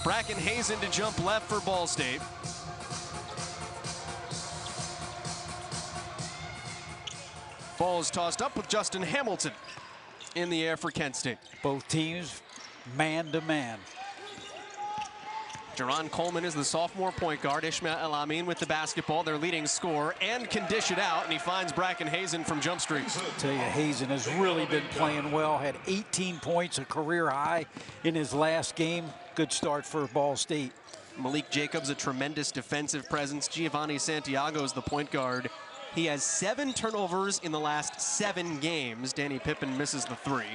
Bracken Hazen to jump left for Ball State. Ball is tossed up with Justin Hamilton in the air for Kent State. Both teams man-to-man. Jerron Coleman is the sophomore point guard. Ishmael El Amin with the basketball, their leading scorer, and can dish it out, and he finds Bracken Hazen from jump street. I tell you, Hazen has really been playing well. Had 18 points, a career high in his last game. Good start for Ball State. Malik Jacobs, a tremendous defensive presence. Giovanni Santiago is the point guard. He has 7 turnovers in the last 7 games. Danny Pippen misses the 3.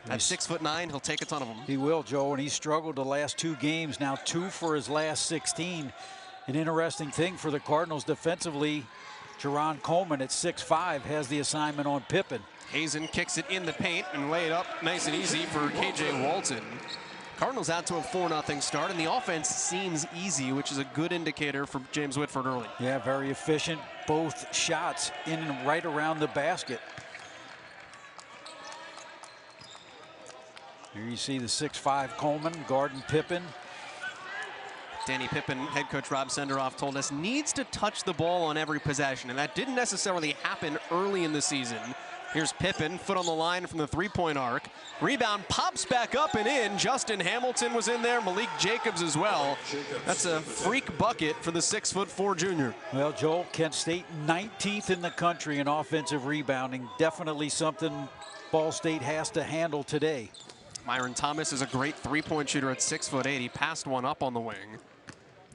At 6'9", he'll take a ton of them. He will, Joe, and he struggled the last 2 games. Now 2 for his last 16. An interesting thing for the Cardinals defensively, Jerron Coleman at 6'5" has the assignment on Pippen. Hazen kicks it in the paint and lay it up nice and easy for KJ Walton. Cardinals out to a 4-0 start, and the offense seems easy, which is a good indicator for James Whitford early. Yeah, very efficient. Both shots in and right around the basket. Here you see the 6'5" Coleman guarding Pippen. Danny Pippen, head coach Rob Senderoff told us, needs to touch the ball on every possession, and that didn't necessarily happen early in the season. Here's Pippen, foot on the line from the 3-point arc. Rebound pops back up and in. Justin Hamilton was in there, Malik Jacobs as well. That's a freak bucket for the 6'4" junior. Well, Joel, Kent State 19th in the country in offensive rebounding. Definitely something Ball State has to handle today. Myron Thomas is a great 3-point shooter at 6'8". He passed one up on the wing.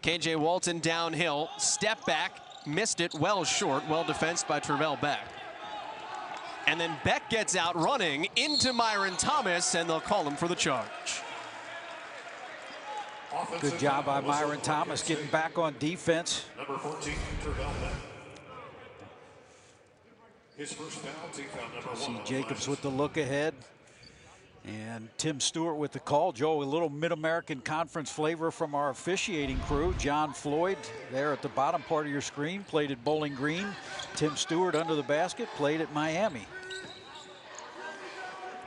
KJ Walton downhill, step back, missed it, well short, well defensed by Travell Beck. And then Beck gets out running into Myron Thomas, and they'll call him for the charge. Good job by Myron Thomas getting back on defense. Number 14, Travell Beck. His first penalty found number 1. See Jacobs with the look ahead. And Tim Stewart with the call. Joe, a little Mid-American Conference flavor from our officiating crew. John Floyd there at the bottom part of your screen played at Bowling Green. Tim Stewart under the basket played at Miami.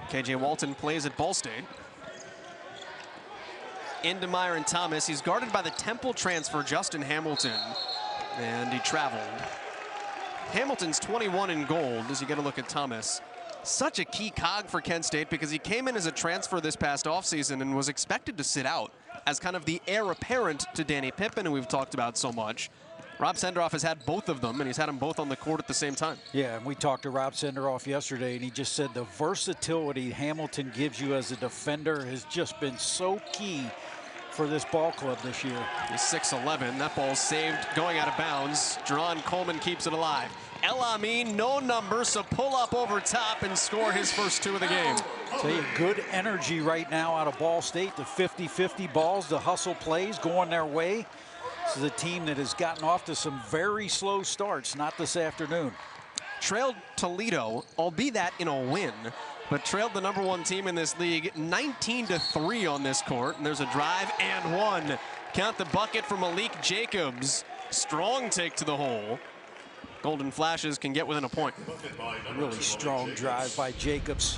KJ Walton plays at Ball State. Into Myron Thomas. He's guarded by the Temple transfer Justin Hamilton, and he traveled. Hamilton's 21 in gold as you get a look at Thomas. Such a key cog for Kent State because he came in as a transfer this past offseason and was expected to sit out as kind of the heir apparent to Danny Pippen, who we've talked about so much. Rob Senderoff has had both of them, and he's had them both on the court at the same time. Yeah, and we talked to Rob Senderoff yesterday, and he just said the versatility Hamilton gives you as a defender has just been so key for this ball club this year. He's 6'11". That ball's saved going out of bounds. Jerron Coleman keeps it alive. El Amin, no number, so pull up over top and score his first 2 of the game. Tell you, good energy right now out of Ball State. The 50-50 balls, the hustle plays going their way. This is a team that has gotten off to some very slow starts, not this afternoon. Trailed Toledo, albeit that in a win, but trailed the #1 team in this league 19-3 on this court. And there's a drive and 1. Count the bucket for Malik Jacobs. Strong take to the hole. Golden Flashes can get within a point. Really strong drive by Jacobs.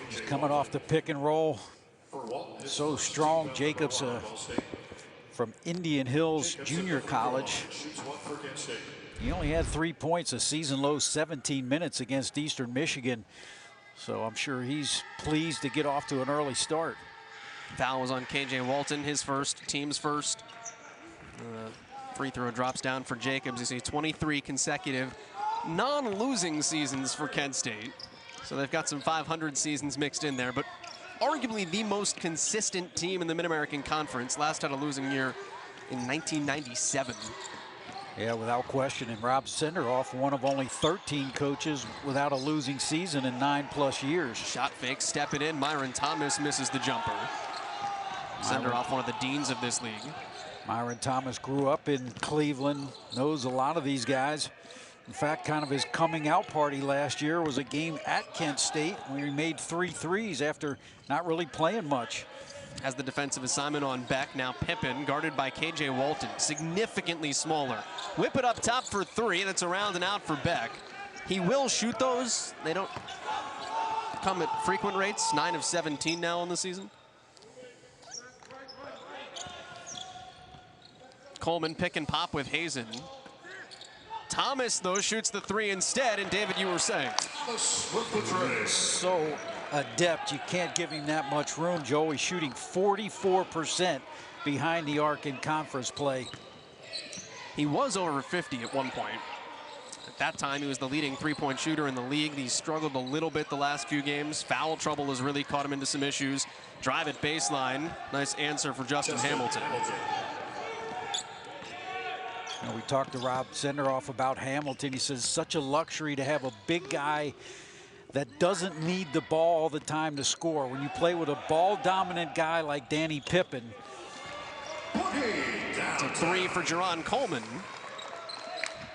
He's coming off the pick and roll. So strong. Jacobs from Indian Hills Junior College. He only had 3 points, a season low 17 minutes against Eastern Michigan. So I'm sure he's pleased to get off to an early start. Foul was on KJ Walton, his first, team's first. Free throw drops down for Jacobs. You see 23 consecutive non-losing seasons for Kent State. So they've got some 500 seasons mixed in there, but arguably the most consistent team in the Mid-American Conference. Last had a losing year in 1997. Yeah, without question. And Rob Senderoff, one of only 13 coaches without a losing season in 9+ years. Shot fake, step it in. Myron Thomas misses the jumper. Senderoff, one of the deans of this league. Myron Thomas grew up in Cleveland, knows a lot of these guys. In fact, kind of his coming out party last year was a game at Kent State where he made 3 threes after not really playing much. Has the defensive assignment on Beck. Now Pippen, guarded by KJ Walton, significantly smaller. Whip it up top for 3, and it's around and out for Beck. He will shoot those. They don't come at frequent rates. 9 of 17 now on the season. Coleman, pick and pop with Hazen. Thomas, though, shoots the three instead, and David, you were saying. So adept, you can't give him that much room, Joe. He's shooting 44% behind the arc in conference play. He was over 50 at one point. At that time, he was the leading three-point shooter in the league. He struggled a little bit the last few games. Foul trouble has really caught him into some issues. Drive at baseline. Nice answer for Justin Hamilton. We talked to Rob Senderoff about Hamilton. He says it's such a luxury to have a big guy that doesn't need the ball all the time to score. When you play with a ball-dominant guy like Danny Pippen. It's a three for Jerron Coleman.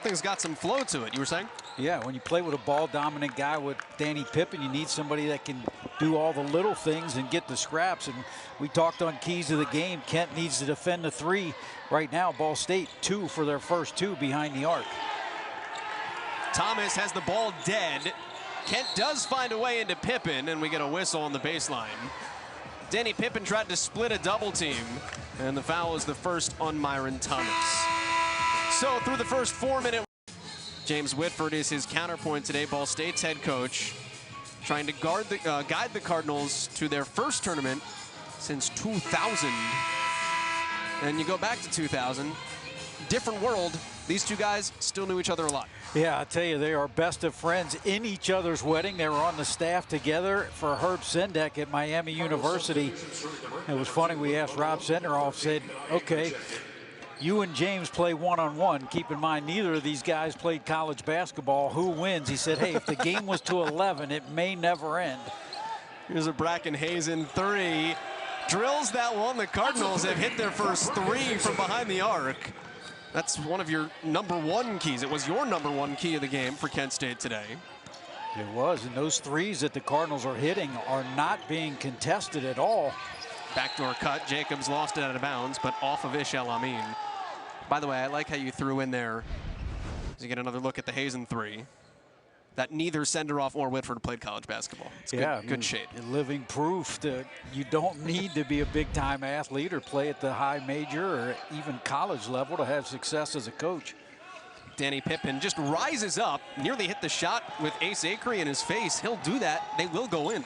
Things got some flow to it, you were saying? Yeah, when you play with a ball-dominant guy with Danny Pippen, you need somebody that can do all the little things and get the scraps. And we talked on keys of the game. Kent needs to defend the three. Right now, Ball State 2 for their first 2 behind the arc. Thomas has the ball dead. Kent does find a way into Pippen, and we get a whistle on the baseline. Danny Pippen tried to split a double team, and the foul is the first on Myron Thomas. So through the first 4-minute, James Whitford is his counterpoint today, Ball State's head coach, trying to guide the Cardinals to their first tournament since 2000. And you go back to 2000, different world. These two guys still knew each other a lot. Yeah, I tell you, they are best of friends in each other's wedding. They were on the staff together for Herb Sendek at Miami University. It was funny, we asked Rob Senderoff, said, okay, you and James play one-on-one. Keep in mind, neither of these guys played college basketball. Who wins? He said, hey, if the game was to 11, it may never end. Here's a Bracken Hazen three. Drills that one. The Cardinals have hit their first 3 from behind the arc. That's one of your #1 keys. It was your #1 key of the game for Kent State today. It was, and those threes that the Cardinals are hitting are not being contested at all. Backdoor cut. Jacobs lost it out of bounds, but off of Ish El-Amin. By the way, I like how you threw in there, as you get another look at the Hazen three, that neither Senderoff or Whitford played college basketball. It's good shade. Living proof that you don't need to be a big-time athlete or play at the high major or even college level to have success as a coach. Danny Pippen just rises up, nearly hit the shot with Ace Acree in his face. He'll do that. They will go in.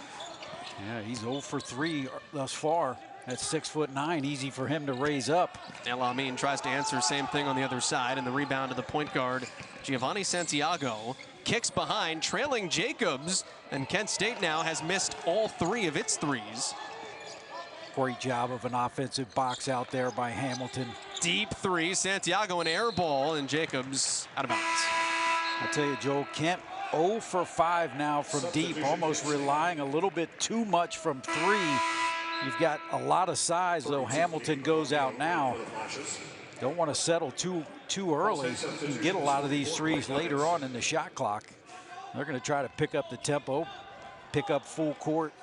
Yeah, he's 0 for 3 thus far. At 6'9", easy for him to raise up. El-Amin tries to answer, same thing on the other side, and the rebound to the point guard, Giovanni Santiago. Kicks behind, trailing Jacobs, and Kent State now has missed all 3 of its threes. Great job of an offensive box out there by Hamilton. Deep three, Santiago an air ball, and Jacobs out of bounds. I tell you, Joe, Kent 0 for 5 now from deep, almost relying a little bit too much from 3. You've got a lot of size, though. Hamilton goes out now. Don't want to settle too early. You can get a lot of these threes later on in the shot clock. They're going to try to pick up the tempo, pick up full court.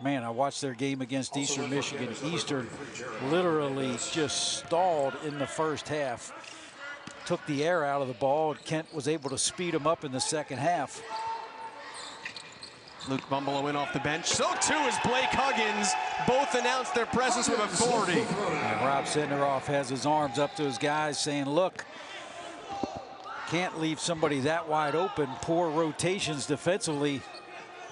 Man, I watched their game against Eastern Michigan. Eastern literally just stalled in the first half. Took the air out of the ball. Kent was able to speed them up in the second half. Luke Bumbalough in off the bench. So too is Blake Huggins. Both announced their presence with authority. And Rob Senderoff has his arms up to his guys saying, look, can't leave somebody that wide open. Poor rotations defensively.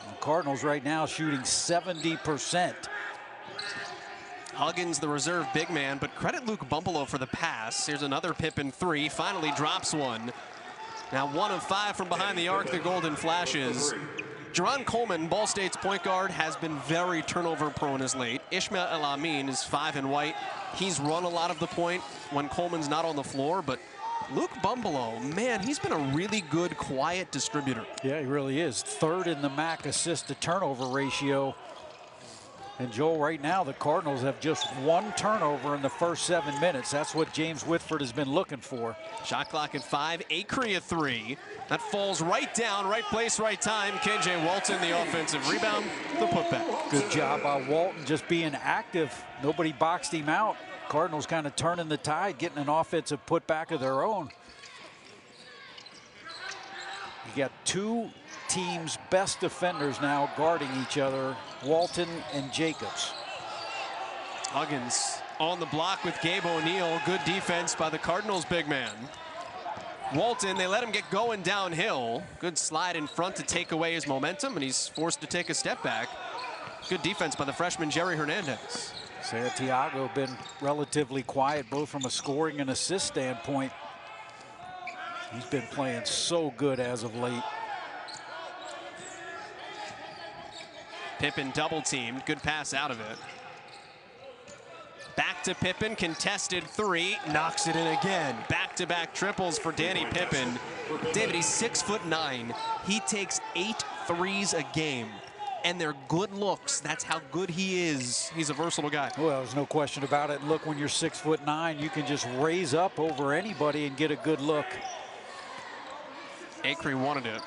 The Cardinals right now shooting 70%. Huggins, the reserve big man, but credit Luke Bumbalough for the pass. Here's another Pippen three. Finally drops one. Now 1 of 5 from behind the arc, the Golden Flashes. Jerron Coleman, Ball State's point guard, has been very turnover prone as late. Ishmael El-Amin is 5 and white. He's run a lot of the point when Coleman's not on the floor, but Luke Bumbalough, man, he's been a really good, quiet distributor. Yeah, he really is. 3rd in the MAC assist to turnover ratio. And Joel, right now, the Cardinals have just 1 turnover in the first 7 minutes. That's what James Whitford has been looking for. Shot clock at 5, Acree a 3. That falls right down, right place, right time. KJ Walton, the offensive rebound, the putback. Good job by Walton just being active. Nobody boxed him out. Cardinals kind of turning the tide, getting an offensive putback of their own. You got 2 teams' best defenders now guarding each other, Walton and Jacobs. Huggins On the block with Gabe O'Neill. Good defense by the Cardinals big man. Walton, they let him get going downhill. Good slide in front to take away his momentum, and he's forced to take a step back. Good defense by the freshman Jerry Hernandez. Santiago been relatively quiet, both from a scoring and assist standpoint. He's been playing so good as of late. Pippen double teamed. Good pass out of it. Back to Pippen, contested three, knocks it in again. Back-to-back triples for Danny Pippen. David, he's 6'9". He takes 8 threes a game, and they're good looks. That's how good he is. He's a versatile guy. Well, there's no question about it. Look, when you're 6'9", you can just raise up over anybody and get a good look. Acree wanted it.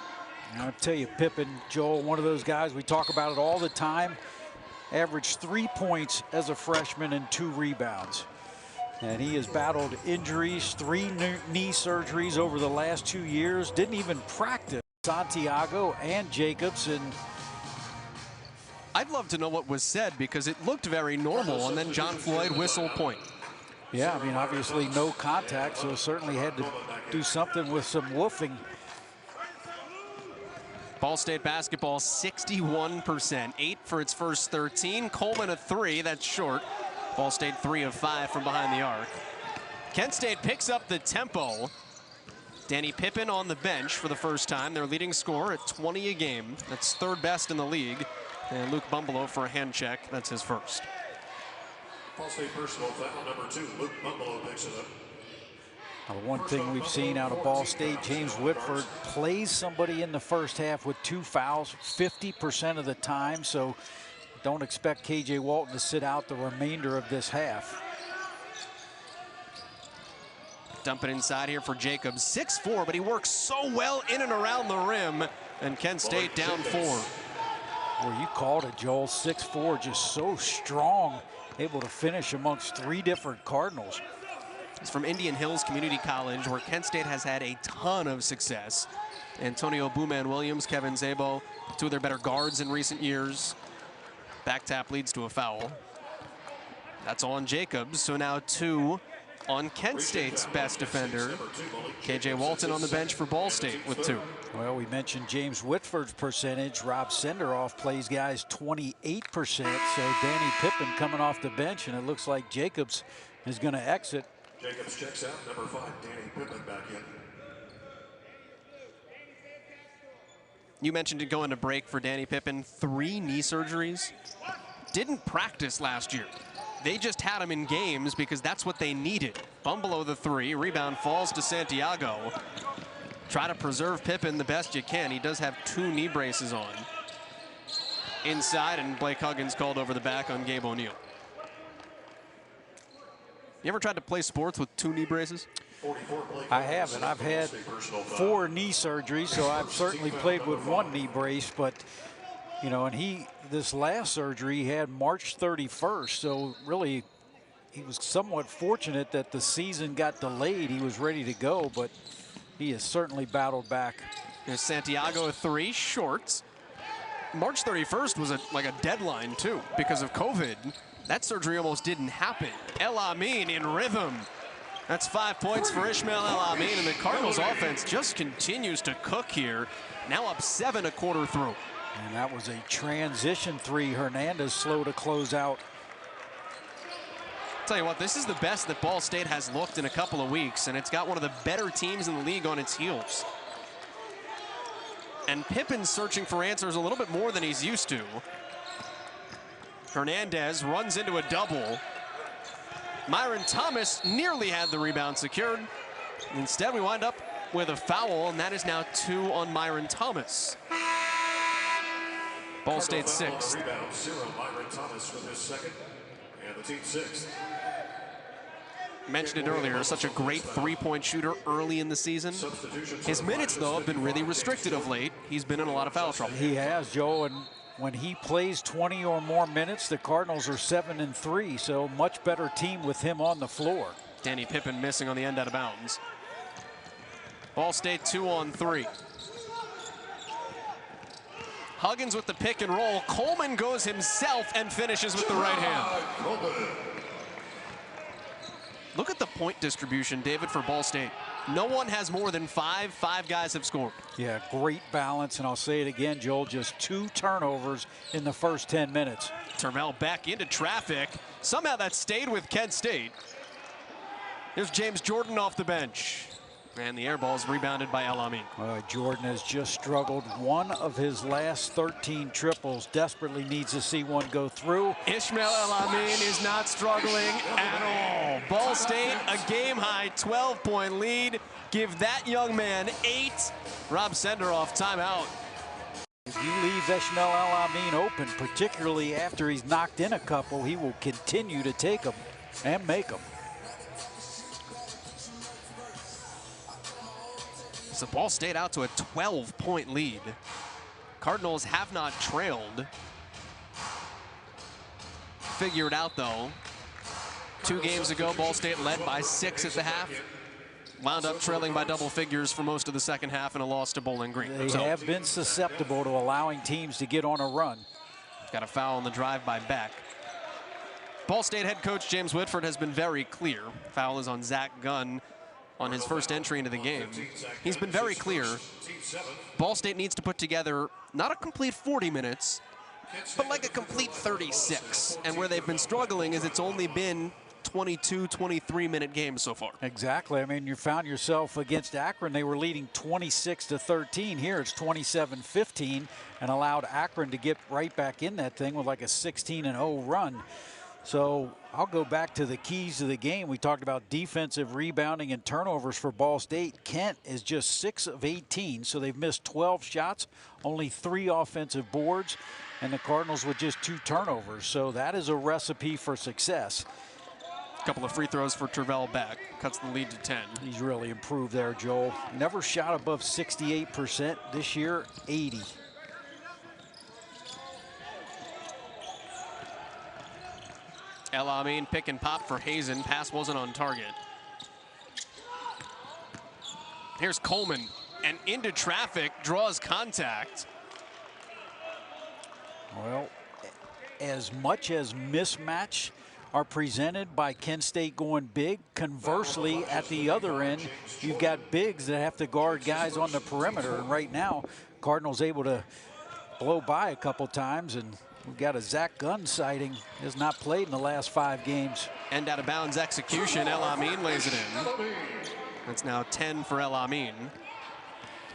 And I'll tell you, Pippen, Joel, one of those guys, we talk about it all the time. Averaged 3 points as a freshman and 2 rebounds. And he has battled injuries, 3 knee surgeries over the last 2 years. Didn't even practice Santiago and Jacobs. And I'd love to know what was said, because it looked very normal, and then John Floyd whistle point. yeah, I mean, obviously no contact, so certainly had to do something with some woofing. Ball State basketball 61%, 8 for its first 13. Coleman a 3, that's short. Ball State 3 of 5 from behind the arc. Kent State picks up the tempo. Danny Pippen on the bench for the first time. Their leading scorer at 20 a game. That's 3rd best in the league. And Luke Bumbalow for a hand check. That's his first. Ball State personal foul number 2. Luke Bumbalow picks it up. Now, one thing we've seen out of Ball State, James Whitford plays somebody in the first half with 2 fouls 50% of the time, so don't expect KJ Walton to sit out the remainder of this half. Dump it inside here for Jacobs. 6'4", but he works so well in and around the rim, and Kent State down 4. Well, you called it, Joel. 6'4", just so strong, able to finish amongst 3 different Cardinals. He's from Indian Hills Community College, where Kent State has had a ton of success. Antonio Booman Williams, Kevin Zabo, 2 of their better guards in recent years. Back tap leads to a foul. That's on Jacobs, so now 2 on Kent State's best defender. KJ Walton on the bench for Ball State with 2. Well, we mentioned James Whitford's percentage. Rob Senderoff plays guys 28%, so Danny Pippen coming off the bench, and it looks like Jacobs is going to exit. Jacobs checks out. Number 5, Danny Pippen back in. You mentioned it going to break for Danny Pippen. 3 knee surgeries. Didn't practice last year. They just had him in games because that's what they needed. Bumbalow the 3. Rebound falls to Santiago. Try to preserve Pippen the best you can. He does have 2 knee braces on. Inside, and Blake Huggins called over the back on Gabe O'Neill. You ever tried to play sports with 2 knee braces? I haven't. I've had 4 knee surgeries, so I've certainly played with 1 knee brace, but you know, and this last surgery he had March 31st, so really he was somewhat fortunate that the season got delayed. He was ready to go, but he has certainly battled back. There's Santiago a 3, short. March 31st was like a deadline too because of COVID. That surgery almost didn't happen. El Amin in rhythm. That's 5 points for Ishmael El Amin, and the Cardinals offense just continues to cook here. Now up 7 a quarter through. And that was a transition 3. Hernandez slow to close out. Tell you what, this is the best that Ball State has looked in a couple of weeks, and it's got one of the better teams in the league on its heels. And Pippen's searching for answers a little bit more than he's used to. Hernandez runs into a double. Myron Thomas nearly had the rebound secured. Instead, we wind up with a foul, and that is now 2 on Myron Thomas. Ball State 6th. Rebound 0, Myron Thomas with his 2nd, and the team 6th. Mentioned it earlier, such a great 3-point shooter early in the season. His minutes, though, have been really restricted of late. He's been in a lot of foul trouble. He has, Joe, and when he plays 20 or more minutes, the Cardinals are 7-3, so much better team with him on the floor. Danny Pippen missing on the end out of bounds. Ball State 2 on 3. Huggins with the pick and roll. Coleman goes himself and finishes with the right hand. Look at the point distribution, David, for Ball State. No one has more than five. 5 guys have scored. Yeah, great balance, and I'll say it again, Joel, just 2 turnovers in the first 10 minutes. Terrell back into traffic. Somehow that stayed with Kent State. Here's James Jordan off the bench. And the air ball is rebounded by El Amin. Jordan has just struggled. One of his last 13 triples. Desperately needs to see one go through. Ishmael El Amin is not struggling at all. Ball State, a game-high 12-point lead. Give that young man 8. Rob Senderoff, timeout. If you leave Ishmael El Amin open, particularly after he's knocked in a couple, he will continue to take them and make them. So Ball State out to a 12-point lead. Cardinals have not trailed. Figure it out, though. 2 games ago, Ball State led by 6 at the half. Wound up trailing by double figures for most of the second half in a loss to Bowling Green. They have been susceptible to allowing teams to get on a run. Got a foul on the drive by Beck. Ball State head coach James Whitford has been very clear. Foul is on Zach Gunn on his first entry into the game. He's been very clear. Ball State needs to put together not a complete 40 minutes, but like a complete 36. And where they've been struggling is it's only been 22, 23-minute games so far. Exactly. I mean, you found yourself against Akron. They were leading 26-13. Here it's 27-15 and allowed Akron to get right back in that thing with like a 16-0 run. So I'll go back to the keys to the game. We talked about defensive rebounding and turnovers for Ball State. Kent is just 6 of 18, so they've missed 12 shots, only 3 offensive boards, and the Cardinals with just 2 turnovers. So that is a recipe for success. A couple of free throws for Terrell Beck. Cuts the lead to 10. He's really improved there, Joel. Never shot above 68%. This year, 80. El Amin pick and pop for Hazen. Pass wasn't on target. Here's Coleman, and into traffic, draws contact. Well, as much as mismatch are presented by Kent State going big, conversely, at the other end, you've got bigs that have to guard guys on the perimeter. And right now, Cardinals able to blow by a couple times, and we've got a Zach Gunn sighting. Has not played in the last 5 games. And out of bounds execution, El Amin lays it in. That's now 10 for El Amin.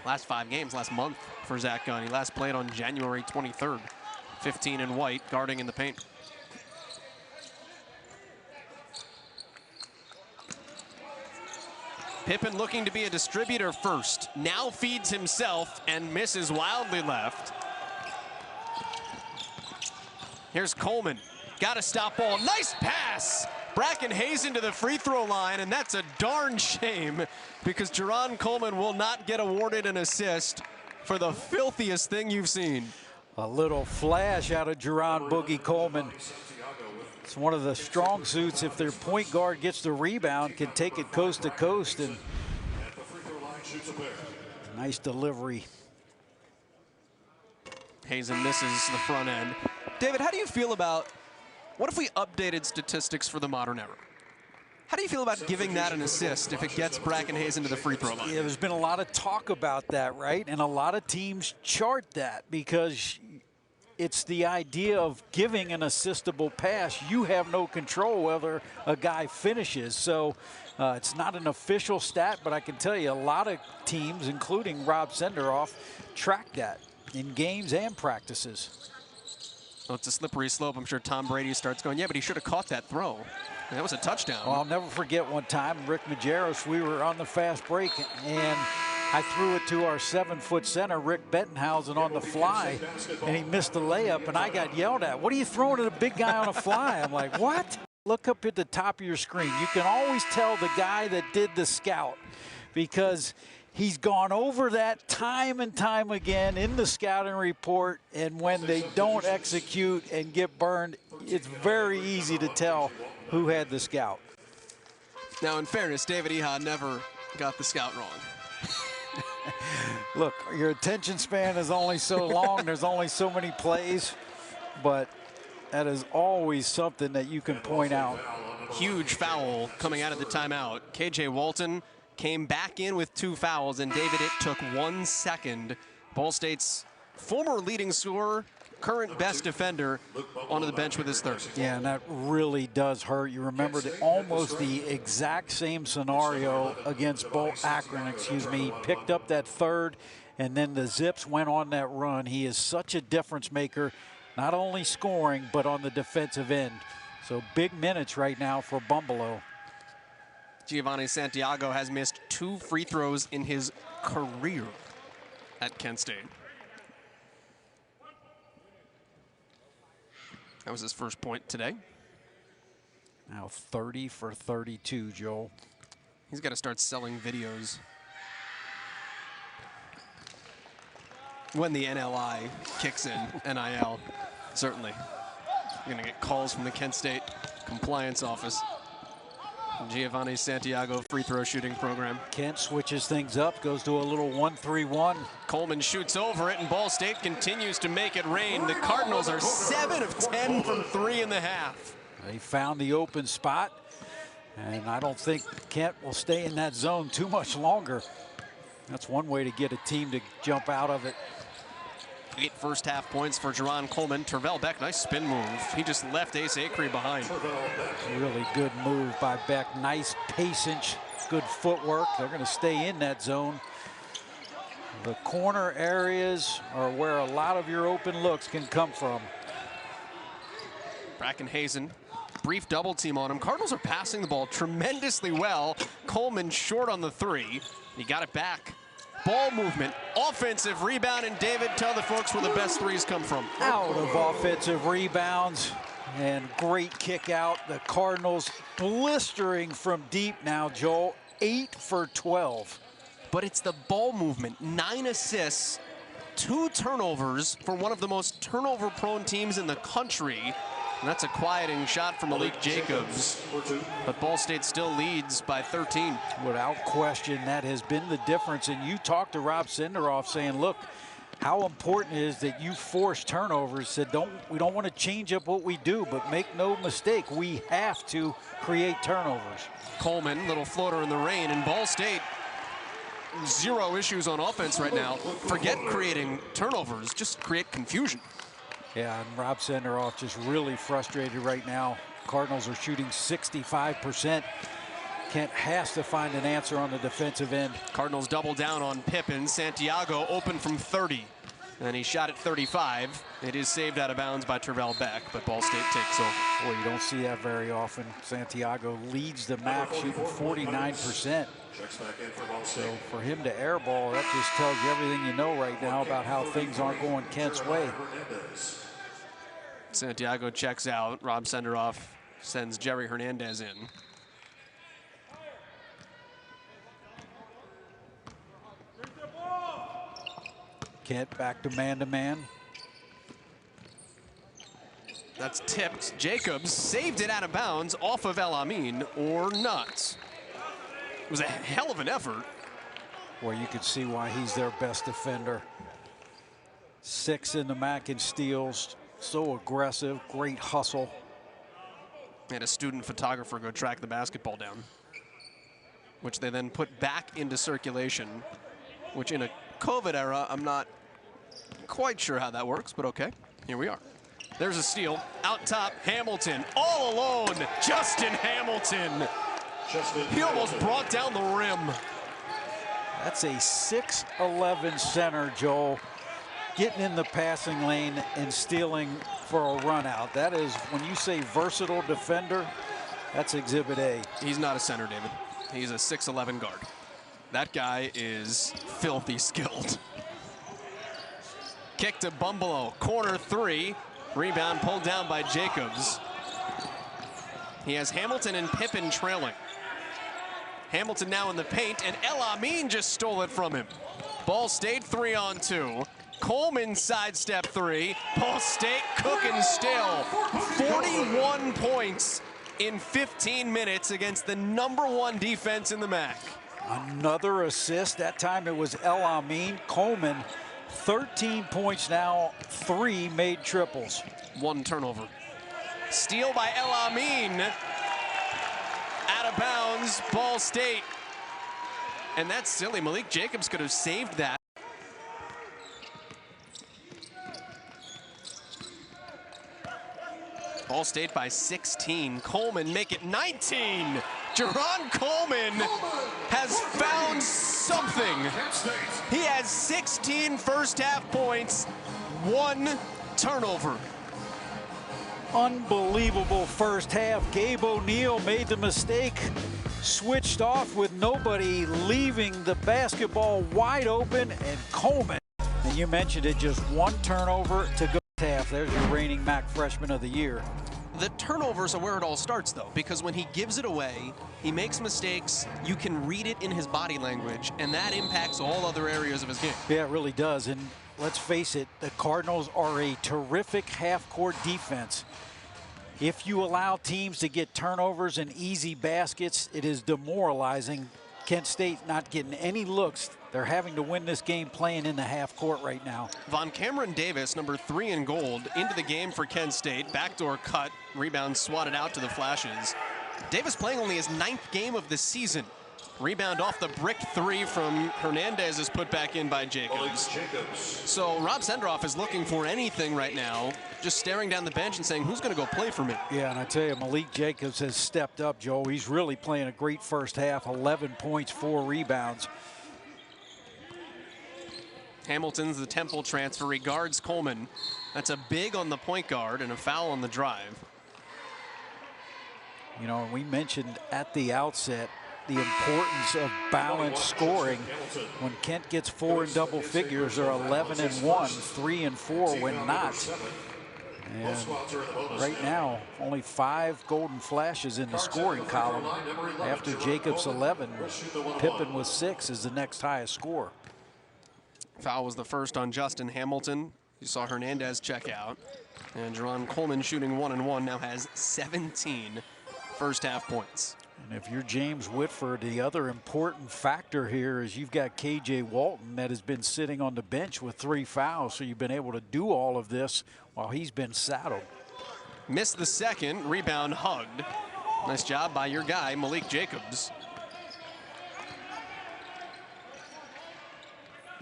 Last 5 games, last month for Zach Gunn. He last played on January 23rd. 15 in white, guarding in the paint. Pippen looking to be a distributor first. Now feeds himself and misses wildly left. Here's Coleman. Got a stop ball. Nice pass. Bracken Hazen to the free throw line, and that's a darn shame because Jerron Coleman will not get awarded an assist for the filthiest thing you've seen. A little flash out of Jerron Boogie Coleman. It's one of the strong suits. If their point guard gets the rebound, can take it coast to coast, and nice delivery. Hazen misses the front end. David, how do you feel about, what if we updated statistics for the modern era? How do you feel about giving that an assist if it gets Bracken Hazen to the free throw line? Yeah, there's been a lot of talk about that, right? And a lot of teams chart that because it's the idea of giving an assistable pass. You have no control whether a guy finishes. So it's not an official stat, but I can tell you a lot of teams, including Rob Senderoff, track that in games and practices. Well, it's a slippery slope. I'm sure Tom Brady starts going, yeah, but he should have caught that throw. And that was a touchdown. Well, I'll never forget one time, Rick Majerus, we were on the fast break, and I threw it to our 7-foot center, Rick Bettenhausen, on the fly, and he missed the layup, and I got yelled at. What are you throwing at a big guy on a fly? I'm like, what? Look up at the top of your screen. You can always tell the guy that did the scout because he's gone over that time and time again in the scouting report, and when they don't execute and get burned, it's very easy to tell who had the scout. Now, in fairness, David Eha never got the scout wrong. Look, your attention span is only so long. There's only so many plays, but that is always something that you can point out. huge foul coming out of the timeout. KJ Walton came back in with 2 fouls, and David, it took 1 second. Ball State's former leading scorer, current best defender, onto the bench with his 3rd. Yeah, and that really does hurt. You remember almost the exact same scenario against Akron, He picked up that 3rd, and then the Zips went on that run. He is such a difference maker, not only scoring, but on the defensive end. So big minutes right now for Bumbalo. Giovanni Santiago has missed 2 free throws in his career at Kent State. That was his first point today. Now 30 for 32, Joel. He's got to start selling videos when the NLI kicks in, NIL, certainly. You're going to get calls from the Kent State compliance office. Giovanni Santiago free throw shooting program. Kent switches things up, goes to a little 1-3-1. Coleman shoots over it, and Ball State continues to make it rain. The Cardinals are 7 of 10 from 3 in the half. They found the open spot, and I don't think Kent will stay in that zone too much longer. That's one way to get a team to jump out of it. 8 first half points for Jerron Coleman. Tervel Beck, nice spin move. He just left Ace Acree behind. Really good move by Beck. Nice patience, good footwork. They're going to stay in that zone. The corner areas are where a lot of your open looks can come from. Bracken Hazen, brief double team on him. Cardinals are passing the ball tremendously well. Coleman short on the 3. He got it back. Ball movement, offensive rebound, and David, tell the folks where the best 3s come from. Out of offensive rebounds, and great kick out. The Cardinals blistering from deep now, Joel. 8 for 12. But it's the ball movement. 9 assists, 2 turnovers for one of the most turnover-prone teams in the country. And that's a quieting shot from Malik Jacobs. But Ball State still leads by 13. Without question, that has been the difference. And you talked to Rob Senderoff saying, look, how important it is that you force turnovers. Said, we don't want to change up what we do, but make no mistake, we have to create turnovers. Coleman, little floater in the rain, and Ball State, 0 issues on offense right now. Forget creating turnovers, just create confusion. Yeah, and Rob Senderoff just really frustrated right now. Cardinals are shooting 65%. Kent has to find an answer on the defensive end. Cardinals double down on Pippen. Santiago open from 30, and he shot at 35. It is saved out of bounds by Tervel Beck, but Ball State takes over. Boy, you don't see that very often. Santiago leads the MAC, shooting 49%. So for him to airball, that just tells you everything you know right now about how things aren't going Kent's way. Santiago checks out. Rob Senderoff sends Jerry Hernandez in. Kent back to man-to-man. That's tipped. Jacobs saved it out of bounds off of El Amin, or not. It was a hell of an effort. Well, you can see why he's their best defender. 6 in the MAC in steals. So aggressive, great hustle. Had a student photographer go track the basketball down, which they then put back into circulation, which in a COVID era, I'm not quite sure how that works, but okay, here we are. There's a steal. Out top, Hamilton, all alone. Justin Hamilton. He almost brought down the rim. That's a 6'11" center, Joel, getting in the passing lane and stealing for a run out. That is, when you say versatile defender, that's Exhibit A. He's not a center, David. He's a 6'11" guard. That guy is filthy skilled. Kick to Bumbalo, corner 3. Rebound pulled down by Jacobs. He has Hamilton and Pippen trailing. Hamilton now in the paint, and El Amin just stole it from him. Ball State 3-on-2. Coleman sidestep 3. Ball State cooking still. 41 points in 15 minutes against the #1 defense in the MAC. Another assist. That time it was El Amin. Coleman, 13 points now, 3 made triples. 1 turnover. Steal by El Amin. Out of bounds, Ball State. And that's silly. Malik Jacobs could have saved that. Ball State by 16. Coleman make it 19. Jerron Coleman has found something. He has 16 first half points, 1 turnover. Unbelievable first half. Gabe O'Neill made the mistake, switched off with nobody, leaving the basketball wide open, and Coleman, and you mentioned it, just 1 turnover to go half. There's your reigning MAC Freshman of the Year. The turnovers are where it all starts, though, because when he gives it away, he makes mistakes, you can read it in his body language, and that impacts all other areas of his game. Yeah, it really does. And let's face it, the Cardinals are a terrific half-court defense. If you allow teams to get turnovers and easy baskets, it is demoralizing. Kent State not getting any looks. They're having to win this game playing in the half court right now. Von Cameron Davis, number 3 in gold, into the game for Kent State. Backdoor cut, rebound swatted out to the Flashes. Davis playing only his 9th game of the season. Rebound off the brick 3 from Hernandez is put back in by Jacobs. So Rob Senderoff is looking for anything right now, just staring down the bench and saying, who's going to go play for me? Yeah, and I tell you, Malik Jacobs has stepped up, Joe. He's really playing a great first half, 11 points, 4 rebounds. Hamilton's the Temple transfer. He guards Coleman. That's a big on the point guard and a foul on the drive. You know, we mentioned at the outset the importance of balanced scoring. When Kent gets 4 in double figures, they're 11-1, 3 and 4 when not. And right now, only 5 golden flashes in the scoring column. After Jacobs 11, Pippen with 6 is the next highest score. Foul was the first on Justin Hamilton. You saw Hernandez check out. And Jerron Coleman, shooting 1-1, now has 17 first half points. And if you're James Whitford, the other important factor here is you've got KJ Walton that has been sitting on the bench with 3 fouls, so you've been able to do all of this while he's been saddled. Missed the second, rebound hugged. Nice job by your guy, Malik Jacobs.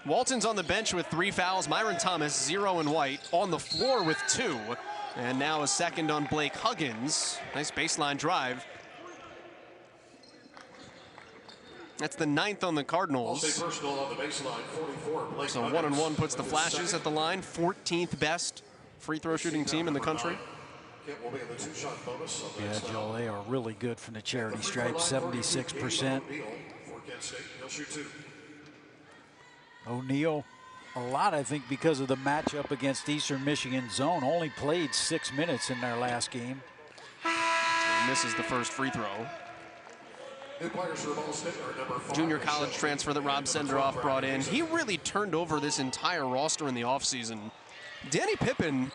Walton's on the bench with 3 fouls. Myron Thomas, 0 in white, on the floor with 2. And now a second on Blake Huggins. Nice baseline drive. That's the 9th on the Cardinals. So 1-1 puts the Flashes at the line. 14th best free throw shooting team in the country. Yeah, Joel, they are really good from the charity stripe, 76%. O'Neill, a lot, I think, because of the matchup against Eastern Michigan zone, only played 6 minutes in their last game. He misses the first free throw. Junior college transfer that Rob Senderoff brought in. He really turned over this entire roster in the offseason. Danny Pippen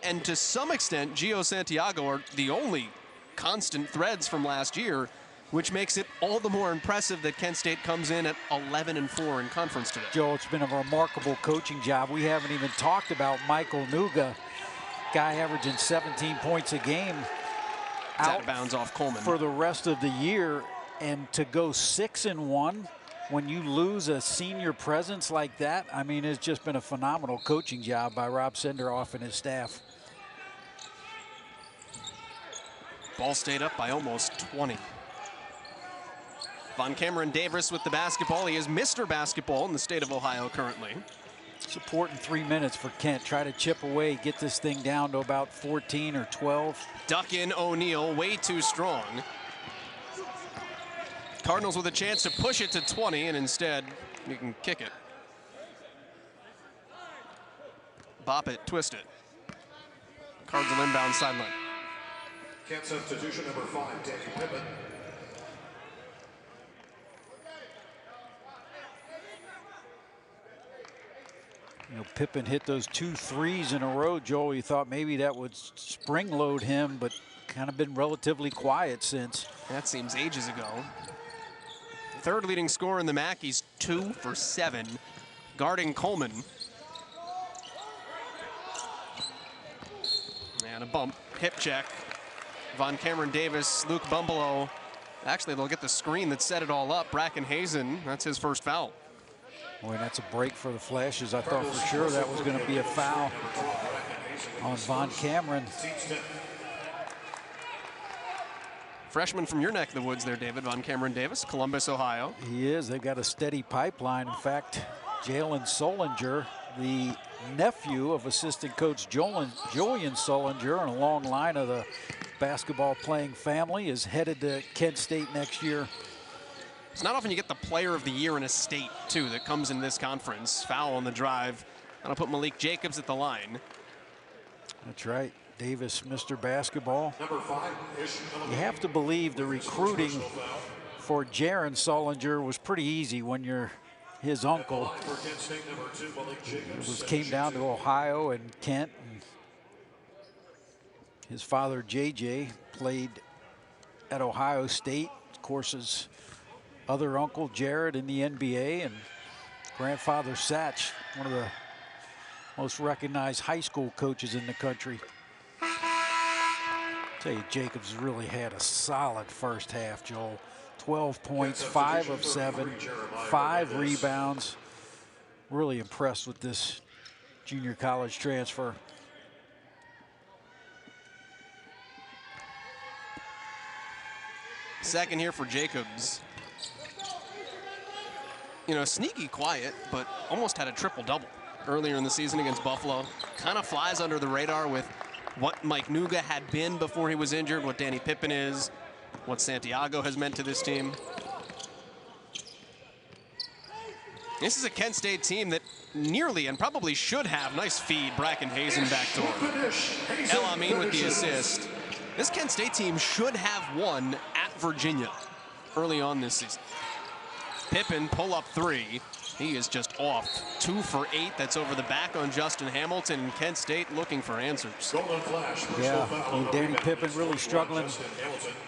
and to some extent Gio Santiago are the only constant threads from last year, which makes it all the more impressive that Kent State comes in at 11-4 in conference today. Joe, it's been a remarkable coaching job. We haven't even talked about Michael Nuga, guy averaging 17 points a game, out of bounds off Coleman for the rest of the year. And to go 6-1 when you lose a senior presence like that, I mean, it's just been a phenomenal coaching job by Rob Senderoff and his staff. Ball State up by almost 20. Von Cameron Davis with the basketball. He is Mr. Basketball in the state of Ohio currently. Support in 3 minutes for Kent. Try to chip away, get this thing down to about 14 or 12. Duck in O'Neill, way too strong. Cardinals with a chance to push it to 20, and instead you can kick it. Bop it, twist it. Cards will inbound sideline. Kent substitution number 5, Danny Pippen. You know, Pippen hit those 2 threes in a row, Joel. You thought maybe that would spring load him, but kind of been relatively quiet since. That seems ages ago. Third leading scorer in the MAC. He's 2 for 7, guarding Coleman. And a bump, hip check. Von Cameron Davis, Luke Bumbalough Actually, they'll get the screen that set it all up. Bracken Hazen, that's his first foul. Boy, that's a break for the Flashes. I thought for sure that was going to be a foul on Von Cameron. Freshman from your neck of the woods there, David. Von Cameron Davis, Columbus, Ohio. He is. They've got a steady pipeline. In fact, Jalen Solinger, the nephew of assistant coach Julian Solinger, and a long line of the basketball playing family, is headed to Kent State next year. It's not often you get the player of the year in a state, too, that comes in this conference. Foul on the drive. That'll put Malik Jacobs at the line. That's right. Davis, Mr. Basketball. Number 5, You have to believe the recruiting for Jaron Solinger was pretty easy when you're his uncle. for Kent State, number 2, Malik Jacobs. Came down to Ohio and Kent. And his father, JJ, played at Ohio State. Of course, his other uncle, Jared, in the NBA, and grandfather, Satch, one of the most recognized high school coaches in the country. Tell you, Jacobs really had a solid first half, Joel. 12 points, 5 of 7, 5 rebounds. Really impressed with this junior college transfer. Second here for Jacobs. You know, sneaky quiet, but almost had a triple-double earlier in the season against Buffalo. Kind of flies under the radar with what Mike Nuga had been before he was injured, what Danny Pippen is, what Santiago has meant to this team. This is a Kent State team that nearly and probably should have. Nice feed, Bracken Hazen backdoor. El Amin with the assist. This Kent State team should have won at Virginia early on this season. Pippen pull up 3. He is just off. 2 for 8. That's over the back on Justin Hamilton, and Kent State looking for answers. Yeah, and Danny Pippen really struggling.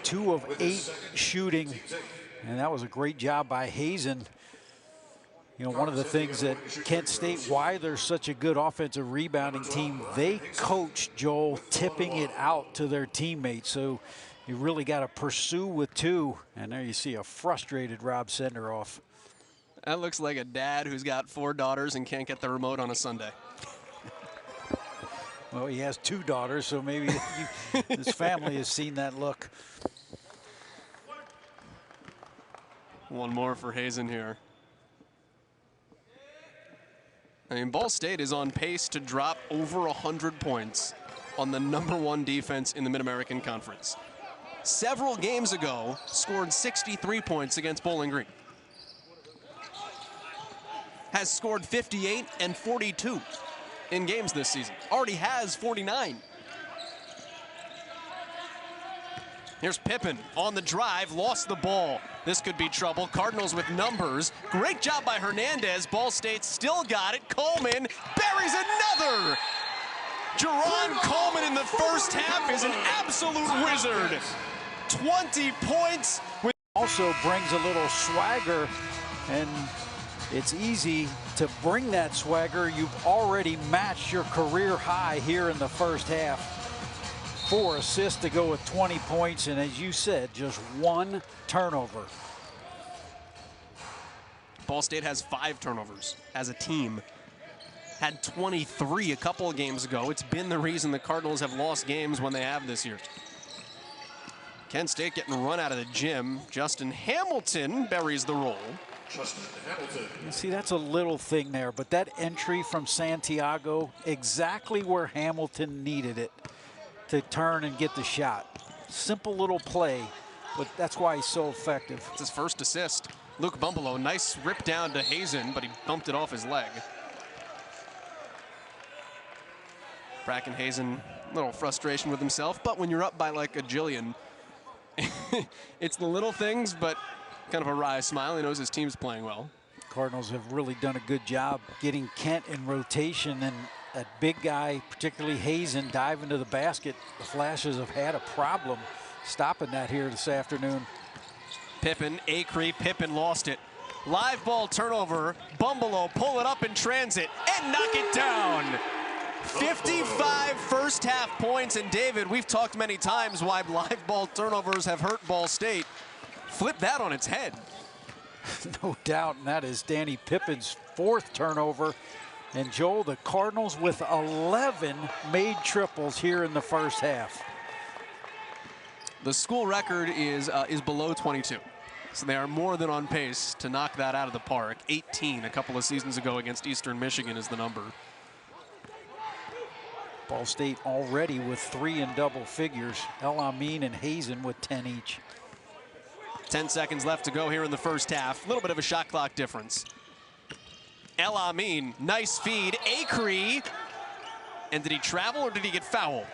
2 of 8 shooting, and that was a great job by Hazen. You know, one of the things that Kent State, why they're such a good offensive rebounding team, they coach, Joel, tipping it out to their teammates. So you really got to pursue with 2. And there you see a frustrated Rob Senderoff. That looks like a dad who's got 4 daughters and can't get the remote on a Sunday. Well, he has 2 daughters, so maybe his family has seen that look. One more for Hazen here. I mean, Ball State is on pace to drop over 100 points on the #1 defense in the Mid-American Conference. Several games ago, scored 63 points against Bowling Green. Has scored 58 and 42 in games this season. Already has 49. Here's Pippen on the drive, lost the ball. This could be trouble. Cardinals with numbers. Great job by Hernandez. Ball State still got it. Coleman buries another. Jerron Coleman in the first half is an absolute wizard. 20 points. Also brings a little swagger, and it's easy to bring that swagger. You've already matched your career high here in the first half. 4 assists to go with 20 points, and as you said, just 1 turnover. Ball State has 5 turnovers as a team. Had 23 a couple of games ago. It's been the reason the Cardinals have lost games when they have this year. Kent State getting run out of the gym. Justin Hamilton buries the roll. You see, that's a little thing there, but that entry from Santiago, exactly where Hamilton needed it to turn and get the shot. Simple little play, but that's why he's so effective. It's his first assist. Luke Bumbalough, nice rip down to Hazen, but he bumped it off his leg. Bracken Hazen, a little frustration with himself, but when you're up by like a jillion, it's the little things, but kind of a wry smile. He knows his team's playing well. Cardinals have really done a good job getting Kent in rotation, and that big guy, particularly Hazen, dive into the basket. The Flashes have had a problem stopping that here this afternoon. Pippen, Acree, Pippen lost it. Live ball turnover. Bumbalough pull it up in transit and knock it down. 55 first half points, and David, we've talked many times why live ball turnovers have hurt Ball State. Flip that on its head. No doubt, and that is Danny Pippen's 4th turnover. And Joel, the Cardinals with 11 made triples here in the first half. The school record is below 22. So they are more than on pace to knock that out of the park. 18 a couple of seasons ago against Eastern Michigan is the number. Ball State already with 3 in double figures. El Amin and Hazen with 10 each. 10 seconds left to go here in the first half. A little bit of a shot clock difference. El Amin, nice feed. Acree. And did he travel or did he get fouled?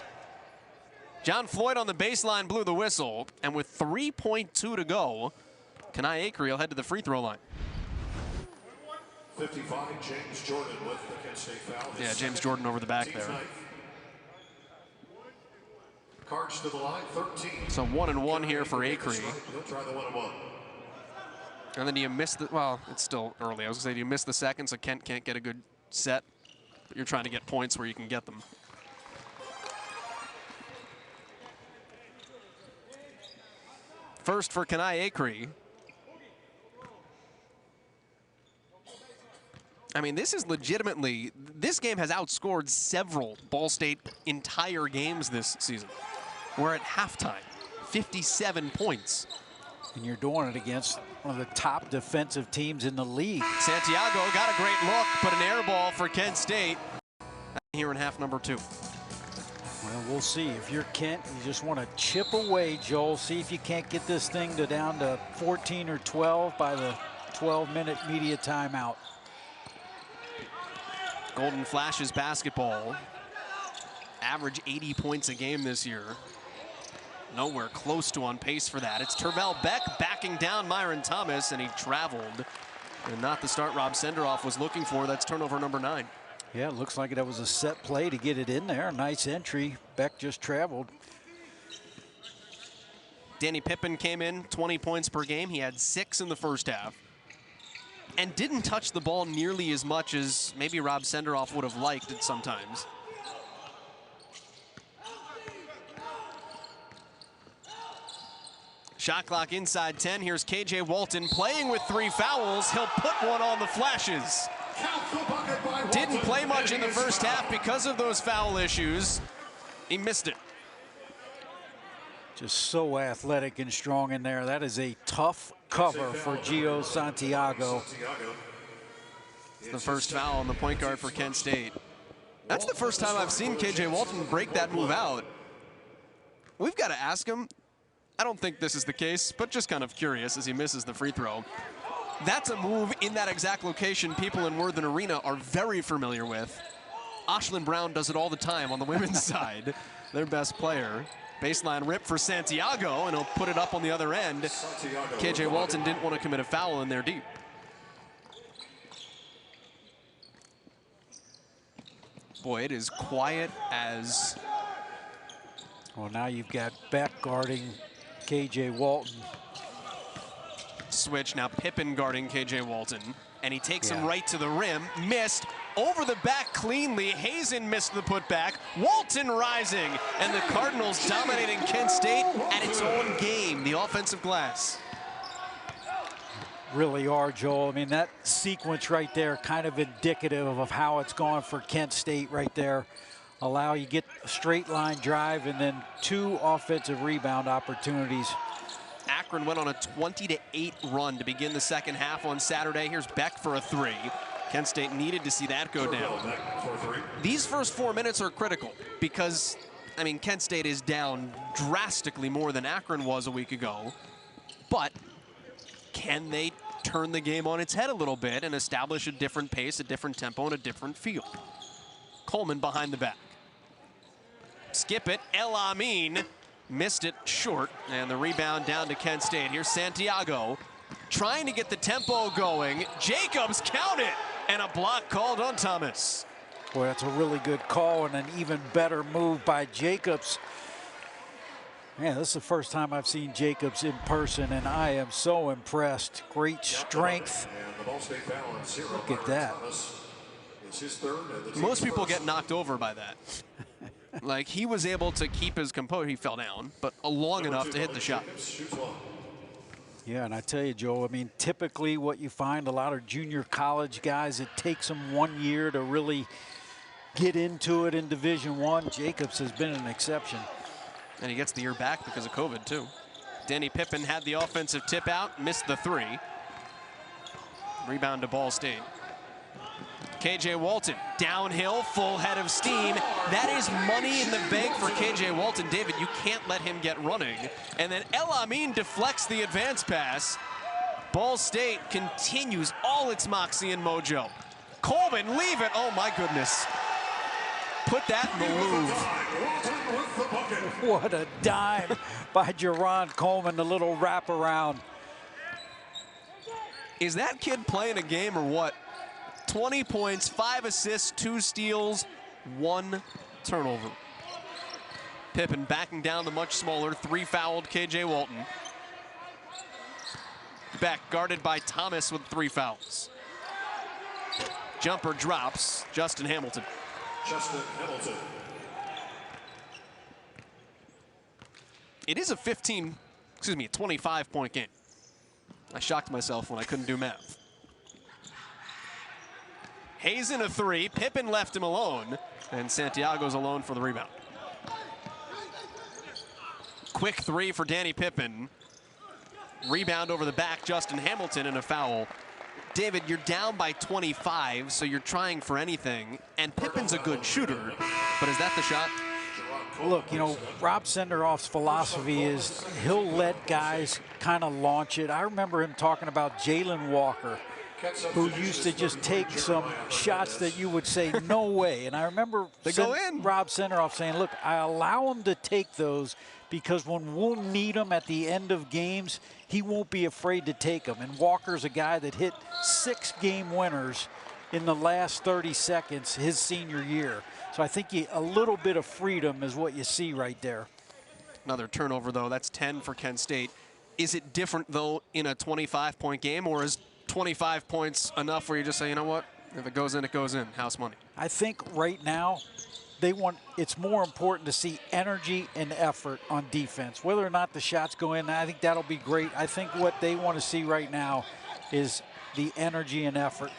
John Floyd on the baseline blew the whistle. And with 3.2 to go, Kanai Acree will head to the free throw line. 55, James Jordan with the Kent State foul. Yeah, James Jordan over the back there. Cards to the line, 13. So 1-and-1 here for Acree. He'll try the 1-and-1. And then do you miss the, well, it's still early. I was gonna say, do you miss the second so Kent can't get a good set? But you're trying to get points where you can get them. First for Kanai Acree. I mean, this is legitimately, this game has outscored several Ball State entire games this season. We're at halftime, 57 points. And you're doing it against one of the top defensive teams in the league. Santiago got a great look, but an air ball for Kent State here in half number 2. Well, we'll see. If you're Kent, you just want to chip away, Joel. See if you can't get this thing down to 14 or 12 by the 12-minute media timeout. Golden Flashes basketball. Average 80 points a game this year. Nowhere close to on pace for that. It's Tervel Beck backing down Myron Thomas, and he traveled. And not the start Rob Senderoff was looking for. That's turnover number 9. Yeah, it looks like that was a set play to get it in there. Nice entry. Beck just traveled. Danny Pippen came in, 20 points per game. He had 6 in the first half. And didn't touch the ball nearly as much as maybe Rob Senderoff would have liked it sometimes. Shot clock inside 10. Here's KJ Walton playing with 3 fouls. He'll put one on the Flashes. Didn't play much in the first half because of those foul issues. He missed it. Just so athletic and strong in there. That is a tough cover for Gio Santiago. It's the first foul on the point guard for Kent State. That's the first time I've seen KJ Walton break that move out. We've got to ask him. I don't think this is the case, but just kind of curious as he misses the free throw. That's a move in that exact location people in Worthen Arena are very familiar with. Ashlyn Brown does it all the time on the women's side. Their best player. Baseline rip for Santiago, and he'll put it up on the other end. KJ Walton didn't want to commit a foul in there deep. Boy, it is quiet as... Well, now you've got Beck guarding KJ Walton. Switch, now Pippen guarding KJ Walton. And he takes him right to the rim. Missed. Over the back cleanly. Hazen missed the putback. Walton rising. And the Cardinals dominating Kent State at its own game, the offensive glass. Really are, Joel. I mean, that sequence right there kind of indicative of how it's gone for Kent State right there. You get a straight line drive and then 2 offensive rebound opportunities. Akron went on a 20-8 run to begin the second half on Saturday. Here's Beck for a 3. Kent State needed to see that go down. These first 4 minutes are critical because, I mean, Kent State is down drastically more than Akron was a week ago. But can they turn the game on its head a little bit and establish a different pace, a different tempo, and a different feel? Coleman behind the back. Skip it, El Amin missed it short, and the rebound down to Kent State. Here's Santiago trying to get the tempo going. Jacobs count it, and a block called on Thomas. Boy, that's a really good call and an even better move by Jacobs. Man, this is the first time I've seen Jacobs in person, and I am so impressed. Great strength. Look at that. Most people get knocked over by that. Like, he was able to keep his composure. He fell down, but long enough to hit the shot. Yeah, and I tell you, Joe, I mean, typically what you find, a lot of junior college guys, it takes them 1 year to really get into it in Division I. Jacobs has been an exception. And he gets the year back because of COVID, too. Danny Pippen had the offensive tip out, missed the three. Rebound to Ball State. KJ Walton, downhill, full head of steam. That is money in the bank for KJ Walton. David, you can't let him get running. And then El Amin deflects the advance pass. Ball State continues all its moxie and mojo. Coleman, leave it. Oh, my goodness. Put that in the Louvre. What a dime by Jerron Coleman, the little wraparound. Is that kid playing a game or what? 20 points, 5 assists, 2 steals, 1 turnover. Pippen backing down the much smaller, 3-fouled KJ Walton. Beck guarded by Thomas with 3 fouls. Jumper drops, Justin Hamilton. Justin Hamilton. It is a 25-point game. I shocked myself when I couldn't do math. Hazen a 3, Pippen left him alone, and Santiago's alone for the rebound. Quick 3 for Danny Pippen. Rebound over the back, Justin Hamilton, and a foul. David, you're down by 25, so you're trying for anything, and Pippen's a good shooter, but is that the shot? Look, you know, Rob Senderoff's philosophy is he'll let guys kind of launch it. I remember him talking about Jalen Walker, who used to just take some shots that you would say, no way. And I remember Rob Senderoff saying, look, I allow him to take those because when we'll need them at the end of games, he won't be afraid to take them. And Walker's a guy that hit 6 game winners in the last 30 seconds his senior year. So I think a little bit of freedom is what you see right there. Another turnover, though. That's 10 for Kent State. Is it different, though, in a 25-point game, or is 25 points enough where you just say, you know what, if it goes in, it goes in, house money? I think right now it's more important to see energy and effort on defense. Whether or not the shots go in, I think that'll be great. I think what they want to see right now is the energy and effort.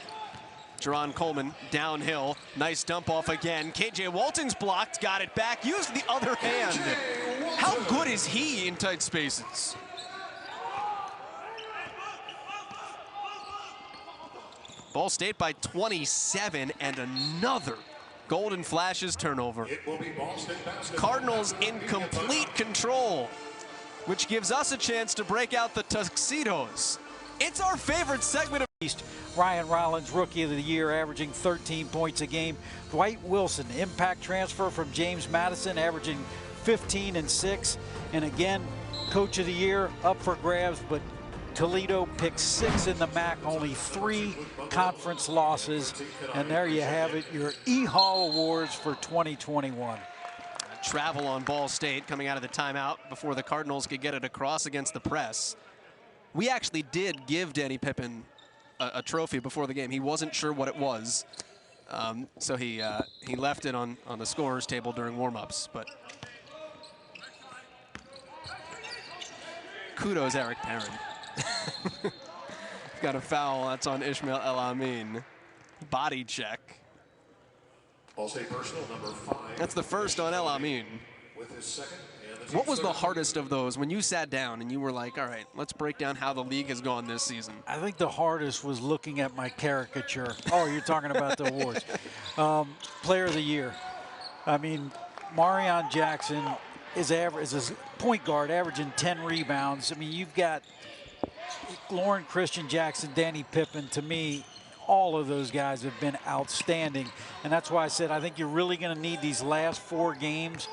Jerron Coleman downhill, nice dump off again. KJ Walton's blocked, got it back, used the other hand. How good is he in tight spaces? Ball State by 27, and another Golden Flashes turnover. Cardinals in complete control, which gives us a chance to break out the tuxedos. It's our favorite segment of East. Ryan Rollins, Rookie of the Year, averaging 13 points a game. Dwight Wilson, impact transfer from James Madison, averaging 15 and 6. And again, Coach of the Year up for grabs, but Toledo picked 6 in the MAC, only 3 conference losses. And there you have it, your E-Hall Awards for 2021. Travel on Ball State coming out of the timeout before the Cardinals could get it across against the press. We actually did give Danny Pippen a trophy before the game. He wasn't sure what it was, so he left it on the scorer's table during warm-ups. But kudos, Eric Perrin. Got a foul. That's on Ishmael El Amin. Body check. Ball State personal number 5. That's the first on El Amin. With his second. What was the hardest of those when you sat down and you were like, all right, let's break down how the league has gone this season? I think the hardest was looking at my caricature. Oh, you're talking about the awards. Player of the Year. I mean, Marion Jackson is a point guard, averaging 10 rebounds. I mean, you've got Lauren Christian Jackson, Danny Pippen. To me, all of those guys have been outstanding. And that's why I said I think you're really going to need these last 4 games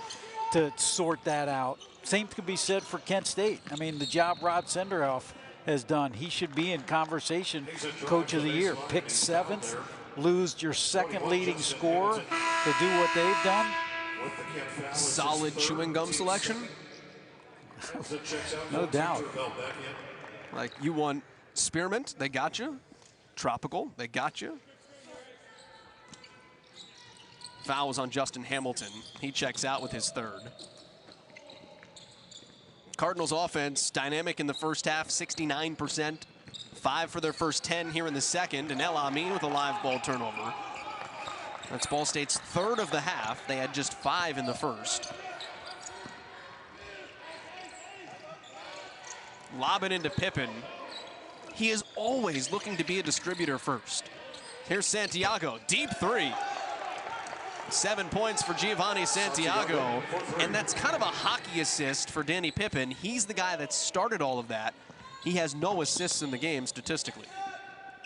to sort that out. Same could be said for Kent State. I mean, the job Rob Senderoff has done, he should be in conversation. Coach of the Year, picked 7th, lose your second leading scorer to do what they've done. Solid chewing gum selection. No doubt. Like, you won Spearmint, they got you. Tropical, they got you. Foul was on Justin Hamilton. He checks out with his 3rd. Cardinals offense, dynamic in the first half, 69%. 5 for their first 10 here in the second, and El Amin with a live ball turnover. That's Ball State's third of the half. They had just 5 in the first. Lob it into Pippen. He is always looking to be a distributor first. Here's Santiago, deep three. 7 points for Giovanni Santiago, and that's kind of a hockey assist for Danny Pippen. He's the guy that started all of that. He has no assists in the game statistically.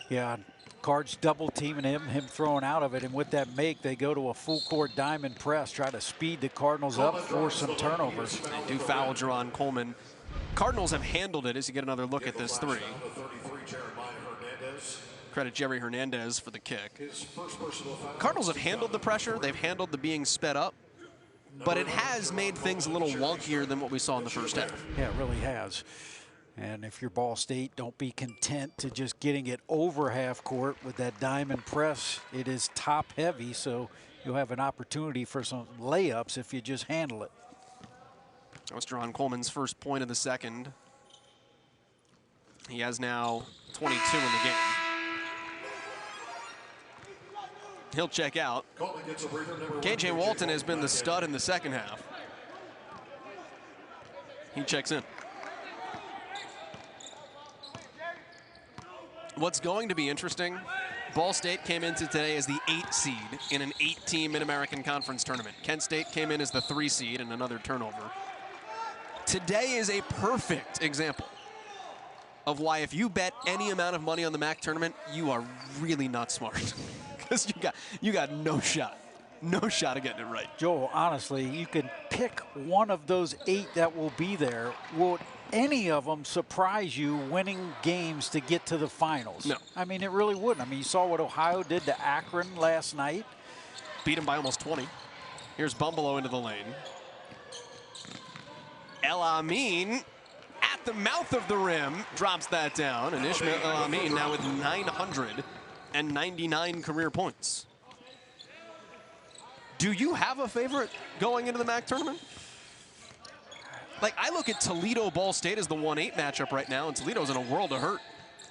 Yeah, Cards double teaming him throwing out of it, and with that make, they go to a full court diamond press, try to speed the Cardinals up, force some turnovers. They do foul Jerron Coleman. Cardinals have handled it as you get another look at this three. Credit Jerry Hernandez for the kick. Cardinals have handled the pressure. They've handled the being sped up, but it has made things a little wonkier than what we saw in the first half. Yeah, it really has. And if you're Ball State, don't be content to just getting it over half court with that diamond press. It is top heavy, so you'll have an opportunity for some layups if you just handle it. That was Jerron Coleman's first point of the second. He has now 22 in the game. He'll check out. KJ Walton has been the stud in the second half. He checks in. What's going to be interesting, Ball State came into today as the 8 seed in an 8-team Mid-American Conference tournament. Kent State came in as the 3 seed and another turnover. Today is a perfect example of why if you bet any amount of money on the MAC tournament, you are really not smart. Because you got no shot of getting it right. Joel, honestly, you can pick one of those 8 that will be there. Will any of them surprise you winning games to get to the finals? No. I mean, it really wouldn't. I mean, you saw what Ohio did to Akron last night. Beat him by almost 20. Here's Bumbelow into the lane. El Amin at the mouth of the rim drops that down, and Ishmael El Amin now with 999 career points. Do you have a favorite going into the MAC tournament? Like, I look at Toledo Ball State as the 1-8 matchup right now, and Toledo's in a world of hurt.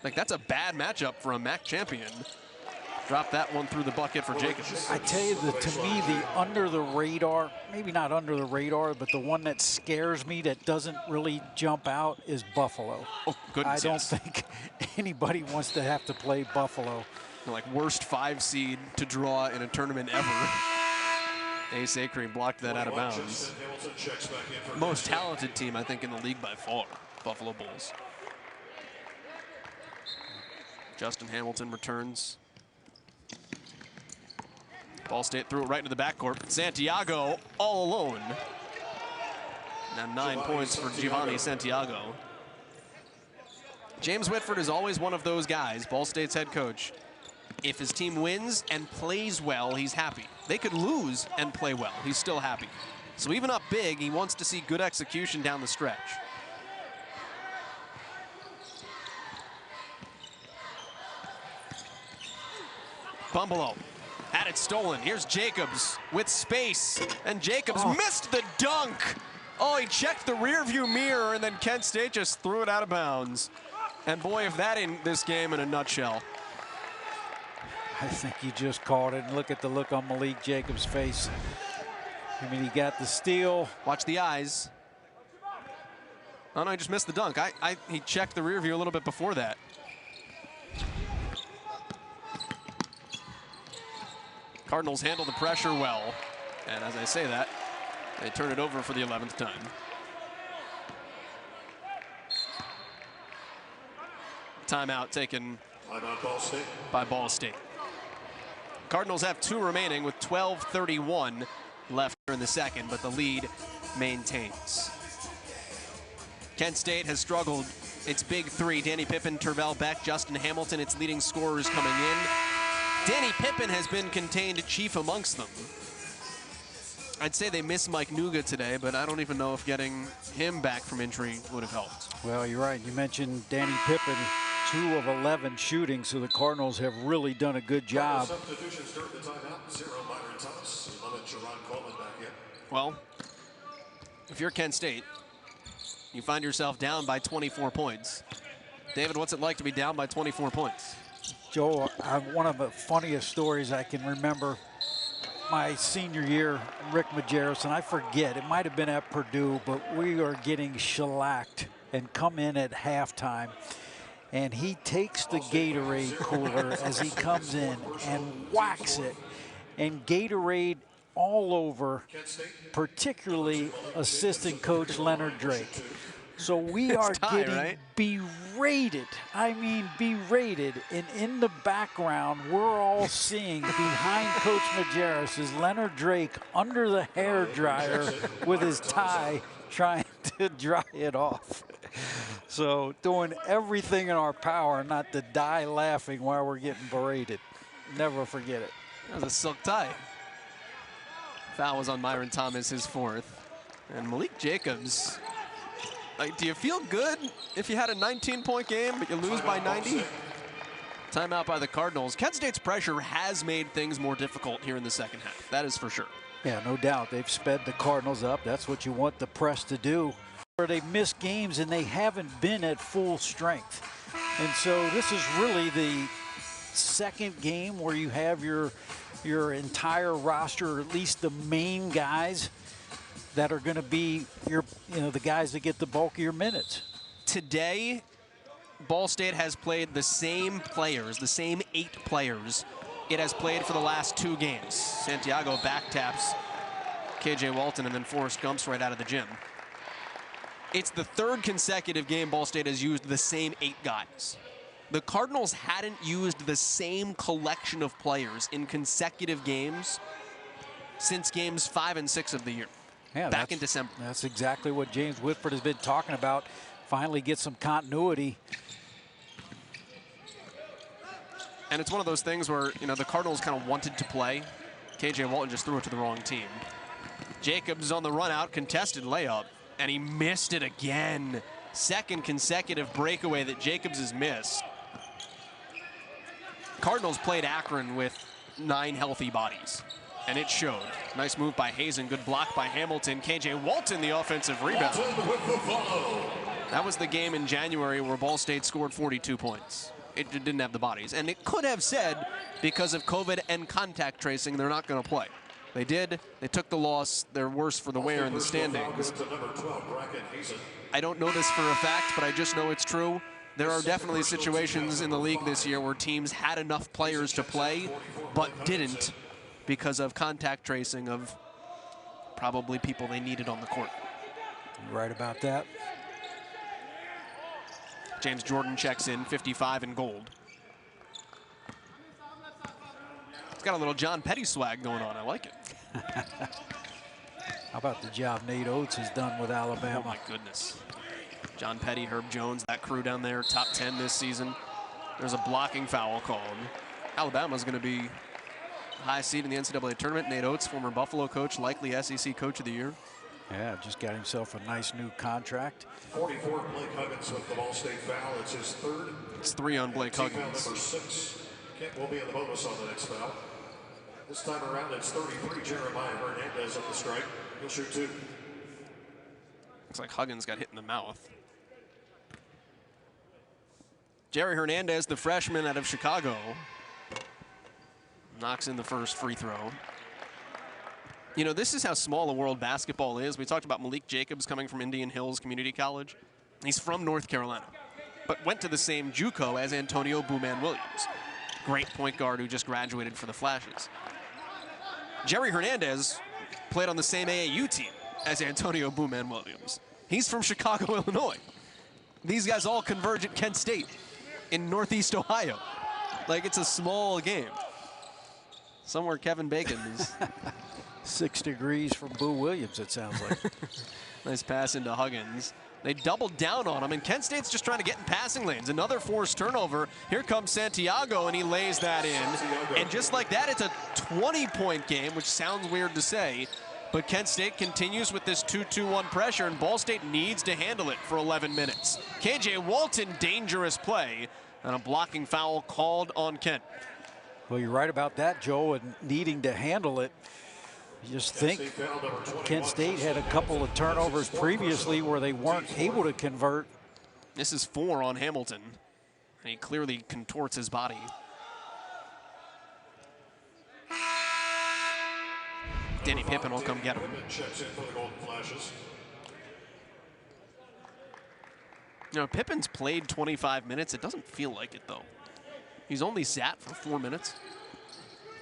Like, that's a bad matchup for a MAC champion. Drop that one through the bucket for Jacobs. I tell you, to me, the under the radar, maybe not under the radar, but the one that scares me that doesn't really jump out is Buffalo. Oh, goodness, I don't think anybody wants to have to play Buffalo. Like, worst 5 seed to draw in a tournament ever. Ace Akre blocked that out of bounds. Most talented team, I think, in the league by far, Buffalo Bulls. Justin Hamilton returns. Ball State threw it right into the backcourt. Santiago all alone. Now 9 points for Giovanni Santiago. James Whitford is always one of those guys, Ball State's head coach. If his team wins and plays well, he's happy. They could lose and play well. He's still happy. So even up big, he wants to see good execution down the stretch. Bumbelow had it stolen. Here's Jacobs with space, and Jacobs missed the dunk. Oh, he checked the rearview mirror, and then Kent State just threw it out of bounds. And boy, if that ain't this game in a nutshell. I think you just called it. And look at the look on Malik Jacobs' face. I mean, he got the steal. Watch the eyes. Oh, no, he just missed the dunk. He checked the rear view a little bit before that. Cardinals handle the pressure well. And as I say that, they turn it over for the 11th time. Timeout taken by Ball State. Cardinals have 2 remaining with 12:31 left in the second, but the lead maintains. Kent State has struggled. Its big 3, Danny Pippen, Tervel Beck, Justin Hamilton, its leading scorers coming in. Danny Pippen has been contained chief amongst them. I'd say they miss Mike Nuga today, but I don't even know if getting him back from injury would have helped. Well, you're right. You mentioned Danny Pippen, 2 of 11 shooting, so the Cardinals have really done a good job. Well, if you're Kent State, You find yourself down by 24 points. David, what's it like to be down by 24 points? Joe, one of the funniest stories I can remember, my senior year, Rick Majerus, and I forget, it might have been at Purdue, but we are getting shellacked and come in at halftime. And he takes the Gatorade cooler as he comes in and whacks it. And Gatorade all over, particularly assistant coach Leonard Drake. So we are getting berated. I mean, berated. And in the background, we're all seeing behind Coach Majerus is Leonard Drake under the hairdryer with his tie trying to dry it off. So doing everything in our power not to die laughing while we're getting berated. Never forget it. That was a silk tie. Foul was on Myron Thomas, his fourth. And Malik Jacobs, like, do you feel good if you had a 19-point game but you lose by 90? Timeout by the Cardinals. Kent State's pressure has made things more difficult here in the second half. That is for sure. Yeah, no doubt. They've sped the Cardinals up. That's what you want the press to do. They missed games and they haven't been at full strength. And so this is really the second game where you have your entire roster, or at least the main guys that are going to be the guys that get the bulk of your minutes. Today, Ball State has played the same players, the same 8 players it has played for the last 2 games. Santiago back taps KJ Walton, and then Forrest Gump's right out of the gym. It's the 3rd consecutive game Ball State has used the same 8 guys. The Cardinals hadn't used the same collection of players in consecutive games since games 5 and 6 of the year. Yeah, back in December. That's exactly what James Whitford has been talking about. Finally get some continuity. And it's one of those things where, the Cardinals kind of wanted to play. KJ Walton just threw it to the wrong team. Jacobs on the run out, contested layup, and he missed it again. Second consecutive breakaway that Jacobs has missed. Cardinals played Akron with 9 healthy bodies, and it showed. Nice move by Hazen, good block by Hamilton. KJ Walton, the offensive rebound. That was the game in January where Ball State scored 42 points. It didn't have the bodies, and it could have said, because of COVID and contact tracing, they're not going to play. They did. They took the loss. They're worse for the wear in the standings. I don't know this for a fact, but I just know it's true. There are definitely situations in the league this year where teams had enough players to play, but didn't because of contact tracing of probably people they needed on the court. You're right about that. James Jordan checks in, 55 in gold. It's got a little John Petty swag going on. I like it. How about the job Nate Oates has done with Alabama? Oh, my goodness. John Petty, Herb Jones, that crew down there, top 10 this season. There's a blocking foul called. Alabama's going to be high seed in the NCAA tournament. Nate Oates, former Buffalo coach, likely SEC Coach of the Year. Yeah, just got himself a nice new contract. 44, Blake Huggins with the Ball State foul. It's his 3rd. It's 3 on Blake Huggins. Number 6. Kent will be in the bonus on the next foul. This time around, it's 33. Jeremiah Hernandez at the strike. He'll shoot 2. Looks like Huggins got hit in the mouth. Jerry Hernandez, the freshman out of Chicago, knocks in the first free throw. This is how small a world basketball is. We talked about Malik Jacobs coming from Indian Hills Community College. He's from North Carolina, but went to the same JUCO as Antonio Booman Williams. Great point guard who just graduated for the Flashes. Jerry Hernandez played on the same AAU team as Antonio Booman Williams. He's from Chicago, Illinois. These guys all converge at Kent State in Northeast Ohio. Like, it's a small game. Somewhere Kevin Bacon is. 6 degrees from Boo Williams, it sounds like. Nice pass into Huggins. They doubled down on him, and Kent State's just trying to get in passing lanes. Another forced turnover. Here comes Santiago, and he lays that in. And just like that, it's a 20-point game, which sounds weird to say. But Kent State continues with this 2-2-1 pressure, and Ball State needs to handle it for 11 minutes. KJ Walton, dangerous play, and a blocking foul called on Kent. Well, you're right about that, Joe, and needing to handle it. You just think Kent State had a couple of turnovers previously where they weren't able to convert. This is 4 on Hamilton. And he clearly contorts his body. Danny Pippen will come get him. You know, Pippen's played 25 minutes. It doesn't feel like it, though. He's only sat for 4 minutes.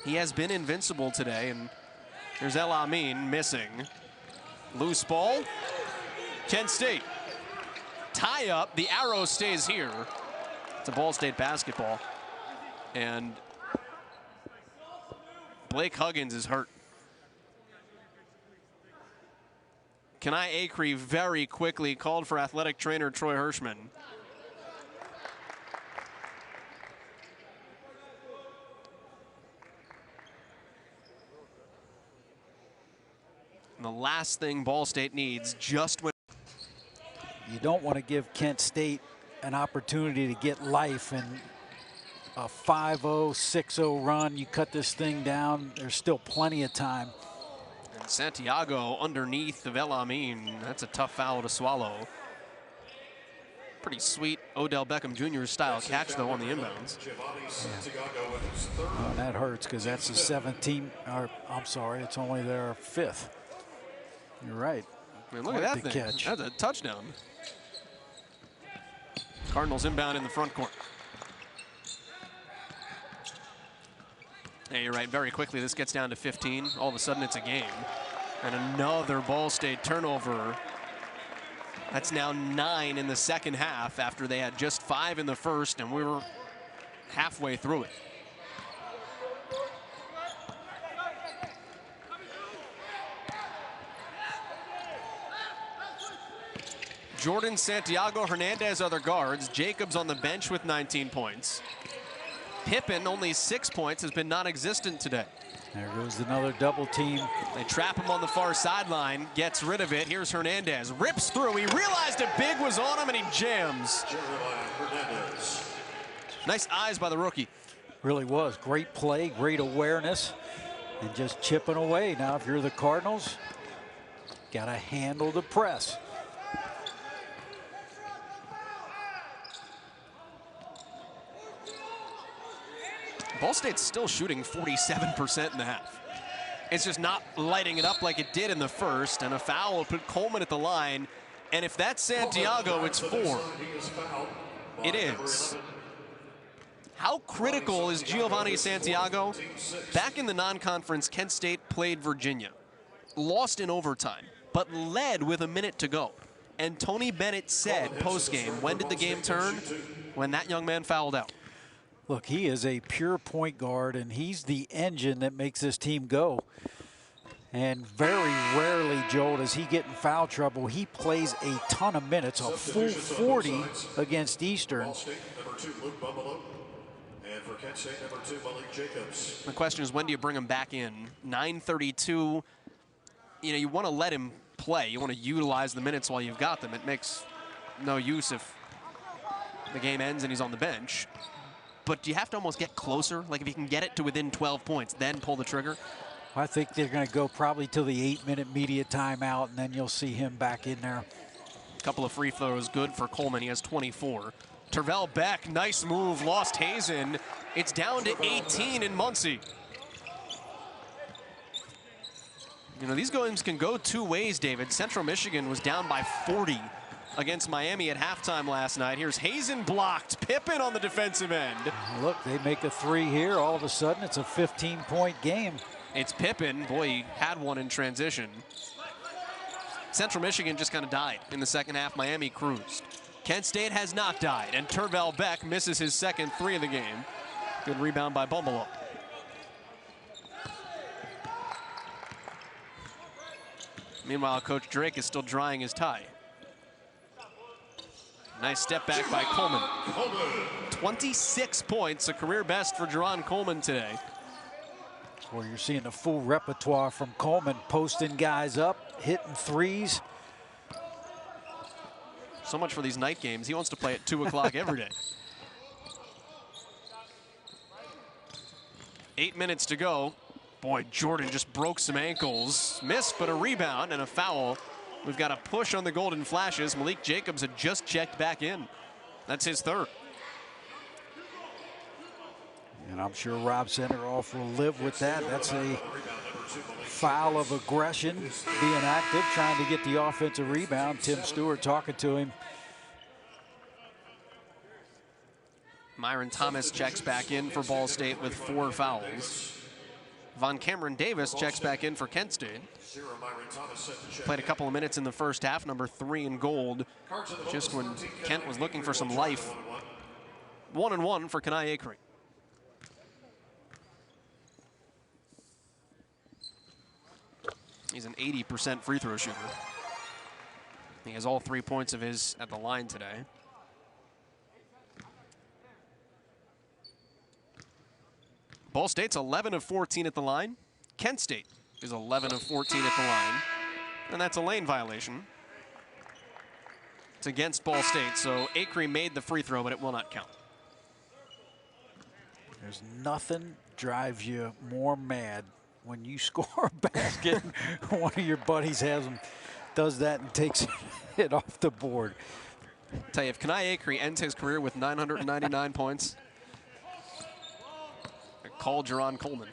He has been invincible today, and here's El Amin missing. Loose ball. Kent State. Tie up. The arrow stays here. It's a Ball State basketball. And Blake Huggins is hurt. Kenai Acree very quickly called for athletic trainer Troy Hirschman. And the last thing Ball State needs just when You don't want to give Kent State an opportunity to get life, and a 5-0, 6-0 run, you cut this thing down, there's still plenty of time. And Santiago underneath of El Amin. That's a tough foul to swallow. Pretty sweet Odell Beckham Jr. style catch, though, on the inbounds. Oh, that hurts because that's a 17, or I'm sorry, it's only their 5th. You're right. I mean, look at that thing. Catch. That's a touchdown. Cardinals inbound in the front court. Yeah, you're right. Very quickly, this gets down to 15. All of a sudden, it's a game. And another Ball State turnover. That's now 9 in the second half after they had just 5 in the first, and we were halfway through it. Jordan, Santiago, Hernandez are their guards. Jacobs on the bench with 19 points. Pippen, only 6 points, has been non-existent today. There goes another double team. They trap him on the far sideline, gets rid of it. Here's Hernandez, rips through. He realized a big was on him, and he jams. Nice eyes by the rookie. Really was. Great play, great awareness, and just chipping away. Now, if you're the Cardinals, got to handle the press. Ball State's still shooting 47% in the half. It's just not lighting it up like it did in the first, and a foul will put Coleman at the line. And if that's Santiago, it's 4. It is. How critical is Giovanni Santiago? Back in the non-conference, Kent State played Virginia. Lost in overtime, but led with a minute to go. And Tony Bennett said post-game, when did the game turn? When that young man fouled out. Look, he is a pure point guard, and he's the engine that makes this team go. And very rarely, Joel, does he get in foul trouble. He plays a ton of minutes, a full 40 against Eastern. And for Kent State, number 2, Malik Jacobs. The question is, when do you bring him back in? 9:32. You know, you want to let him play. You want to utilize the minutes while you've got them. It makes no use if the game ends and he's on the bench. But do you have to almost get closer? Like if you can get it to within 12 points, then pull the trigger? I think they're going to go probably till the 8-minute media timeout, and then you'll see him back in there. A couple of free throws good for Coleman. He has 24. Tervel Beck, nice move, lost Hazen. It's down to 18 in Muncie. You know, these games can go 2 ways, David. Central Michigan was down by 40 against Miami at halftime last night. Here's Hazen blocked. Pippen on the defensive end. Look, they make a 3 here. All of a sudden, it's a 15-point game. It's Pippen. Boy, he had one in transition. Central Michigan just kind of died in the second half. Miami cruised. Kent State has not died, and Tervel Beck misses his second 3 of the game. Good rebound by Bumble. Meanwhile, Coach Drake is still drying his tie. Nice step back by Coleman. 26 points, a career best for Jerron Coleman today. Where you're seeing the full repertoire from Coleman, posting guys up, hitting threes. So much for these night games. He wants to play at 2 o'clock every day. 8 minutes to go. Boy, Jordan just broke some ankles. Missed, but a rebound and a foul. We've got a push on the Golden Flashes. Malik Jacobs had just checked back in. That's his third. And I'm sure Rob Senderoff will live with that. That's a foul of aggression, being active, trying to get the offensive rebound. Tim Stewart talking to him. Myron Thomas checks back in for Ball State with 4 fouls. Von Cameron Davis checks back in for Kent State. Played a couple of minutes in the first half, number 3 in gold, just when Kent was looking for some life. 1-1 for Kenai Acree. He's an 80% free throw shooter. He has all 3 points of his at the line today. Ball State's 11 of 14 at the line. Kent State is 11 of 14 at the line. And that's a lane violation. It's against Ball State, so Acree made the free throw, but it will not count. There's nothing drives you more mad when you score a basket and one of your buddies does that and takes it off the board. Tell you, if Kenai Acree ends his career with 999 points, call Jerron Coleman.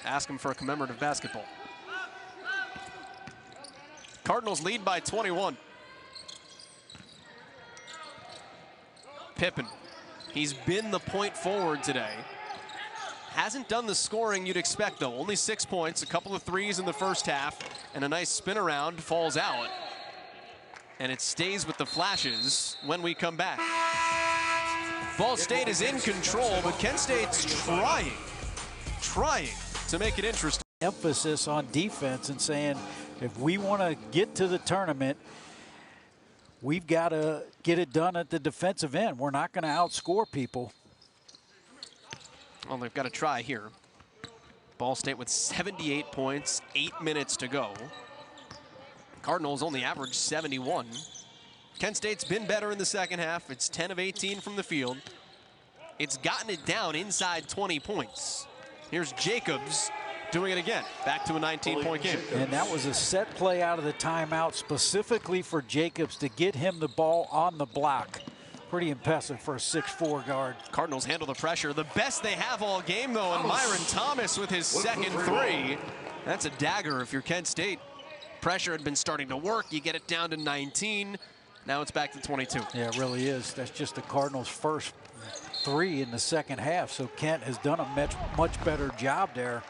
Ask him for a commemorative basketball. Cardinals lead by 21. Pippen. He's been the point forward today. Hasn't done the scoring you'd expect, though. Only 6 points, a couple of threes in the first half, and a nice spin around, falls out. And it stays with the Flashes when we come back. Ball State is in control, but Kent State's trying to make it interesting. Emphasis on defense and saying, if we want to get to the tournament, we've got to get it done at the defensive end. We're not going to outscore people. Well, they've got to try here. Ball State with 78 points, 8 minutes to go. Cardinals only averaged 71. Kent State's been better in the second half. It's 10 of 18 from the field. It's gotten it down inside 20 points. Here's Jacobs doing it again. Back to a 19-point game. And that was a set play out of the timeout specifically for Jacobs to get him the ball on the block. Pretty impressive for a 6'4" guard. Cardinals handle the pressure. The best they have all game, though, and Myron Thomas with his second 3. That's a dagger if you're Kent State. Pressure had been starting to work. You get it down to 19. Now it's back to 22. Yeah, it really is. That's just the Cardinals' first 3 in the second half. So Kent has done a much better job there.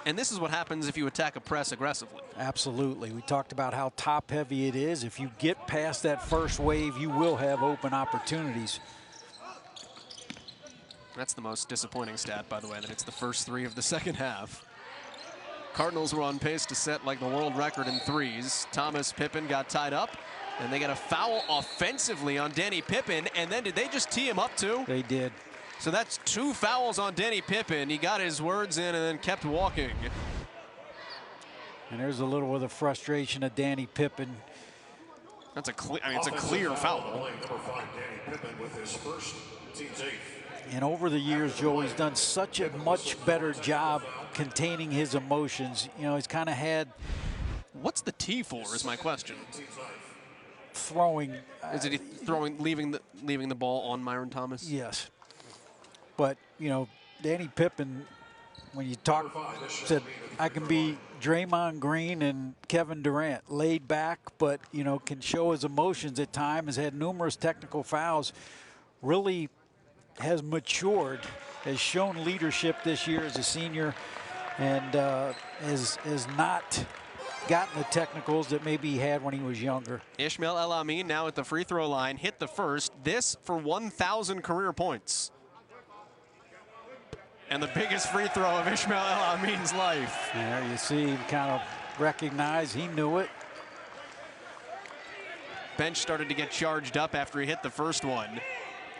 And this is what happens if you attack a press aggressively. Absolutely. We talked about how top-heavy it is. If you get past that first wave, you will have open opportunities. That's the most disappointing stat, by the way, that it's the first 3 of the second half. Cardinals were on pace to set like the world record in threes. Thomas Pippen got tied up, and they got a foul offensively on Danny Pippen. And then did they just tee him up too? They did. So that's 2 fouls on Danny Pippen. He got his words in and then kept walking. And there's a little of the frustration of Danny Pippen. That's a clear, it's a clear foul. And over the years, Joe, he's done such a much better job containing his emotions. You know, he's kind of had. What's the T for is my question. Throwing. Is it leaving the ball on Myron Thomas? Yes. But, you know, Danny Pippen, when you talk, said, I can be Draymond Green and Kevin Durant, laid back, but, you know, can show his emotions at times, has had numerous technical fouls, really has matured, has shown leadership this year as a senior, and has not gotten the technicals that maybe he had when he was younger. Ishmael El Amin now at the free throw line, hit the first. This for 1,000 career points. And the biggest free throw of Ishmael El Amin's life. There you see him kind of recognize he knew it. Bench started to get charged up after he hit the first one.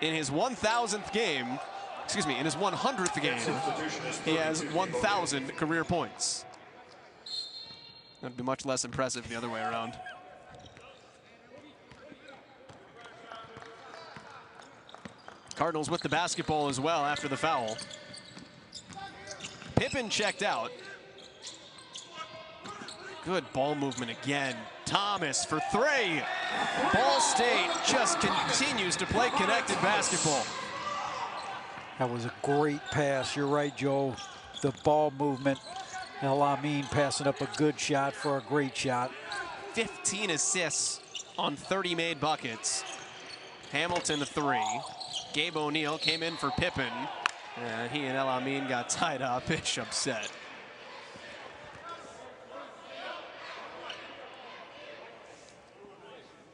In his 1,000th game, excuse me, in his 100th game, he has 1,000 career points. That'd be much less impressive the other way around. Cardinals with the basketball as well after the foul. Pippen checked out. Good ball movement again. Thomas for three. Ball State just continues to play connected basketball. That was a great pass. You're right, Joe. The ball movement. El-Amin passing up a good shot for a great shot. 15 assists on 30 made buckets. Hamilton a three. Gabe O'Neill came in for Pippen. He and El-Amin got tied up. Ish upset.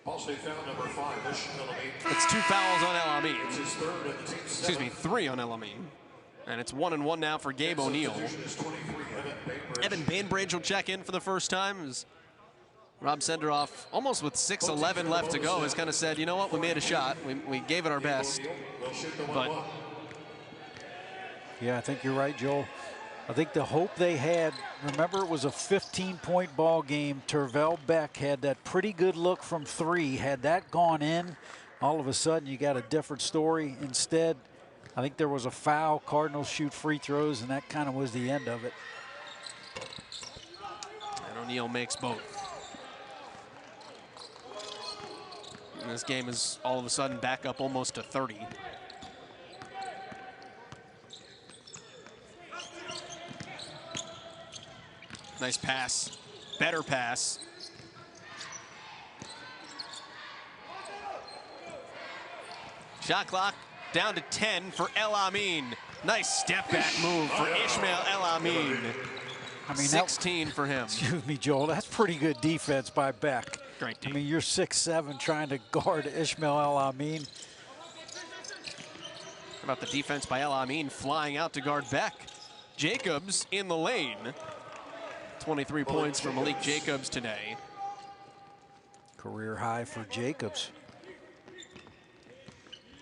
Ball State foul number 5, Ish El-Amin. It's 2 fouls on El-Amin. It's his third and the team's Excuse me, 3 on El-Amin. And it's 1-1 now for Gabe O'Neill. Substitution is 23, Evan Bainbridge will check in for the first time. As Rob Senderoff, almost with 6:11 left to go, has kind of said, you know what, we made a shot. We gave it our best. But yeah, I think you're right, Joel. I think the hope they had, remember it was a 15-point ball game. Tervel Beck had that pretty good look from 3. Had that gone in, all of a sudden you got a different story. Instead, I think there was a foul. Cardinals shoot free throws, and that kind of was the end of it. And O'Neill makes both. And this game is all of a sudden back up almost to 30. Nice pass. Better pass. Shot clock down to 10 for El-Amin. Nice step back move for Ishmael El-Amin. I mean, 16 for him. Excuse me, Joel. That's pretty good defense by Beck. Great I D. mean, you're 6'7", trying to guard Ishmael El-Amin. How about the defense by El-Amin flying out to guard Beck? Jacobs in the lane. 23 points for Malik Jacobs today. Career high for Jacobs.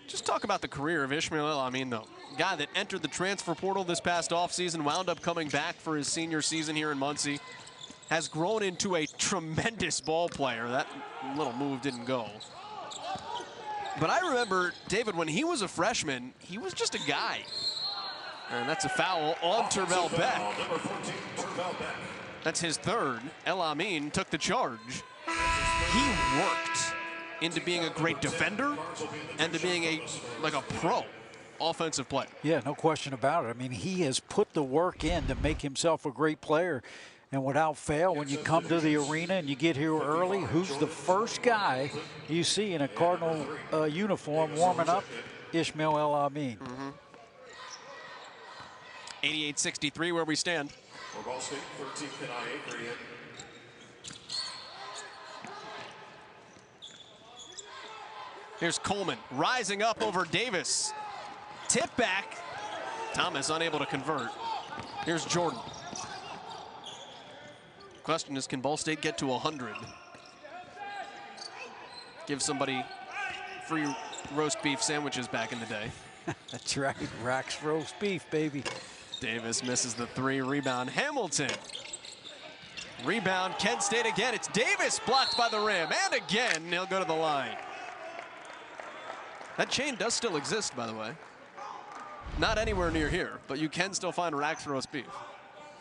Just talk about the career of Ishmael El-Amin, though. Guy that entered the transfer portal this past offseason, wound up coming back for his senior season here in Muncie, has grown into a tremendous ball player. That little move didn't go. But I remember, David, when he was a freshman, he was just a guy. And that's a foul on Tervel Beck. Number 14, Tervel Beck. That's his third. El-Amin took the charge. He worked into being a great defender and to being a pro offensive player. Yeah, no question about it. I mean, he has put the work in to make himself a great player. And without fail, when you come to the arena and you get here early, who's the first guy you see in a Cardinal uniform warming up? Ishmael El-Amin. 88-63 where we stand. For Ball State, 13 Kenai Avery in. Here's Coleman rising up over Davis. Tip back. Thomas unable to convert. Here's Jordan. Question is, can Ball State get to 100? Give somebody free roast beef sandwiches back in the day. That's right, Rack's roast beef, baby. Davis misses the 3, rebound Hamilton. Rebound Kent State again. It's Davis blocked by the rim, and again he'll go to the line. That chain does still exist, by the way. Not anywhere near here, but you can still find Rack's roast beef.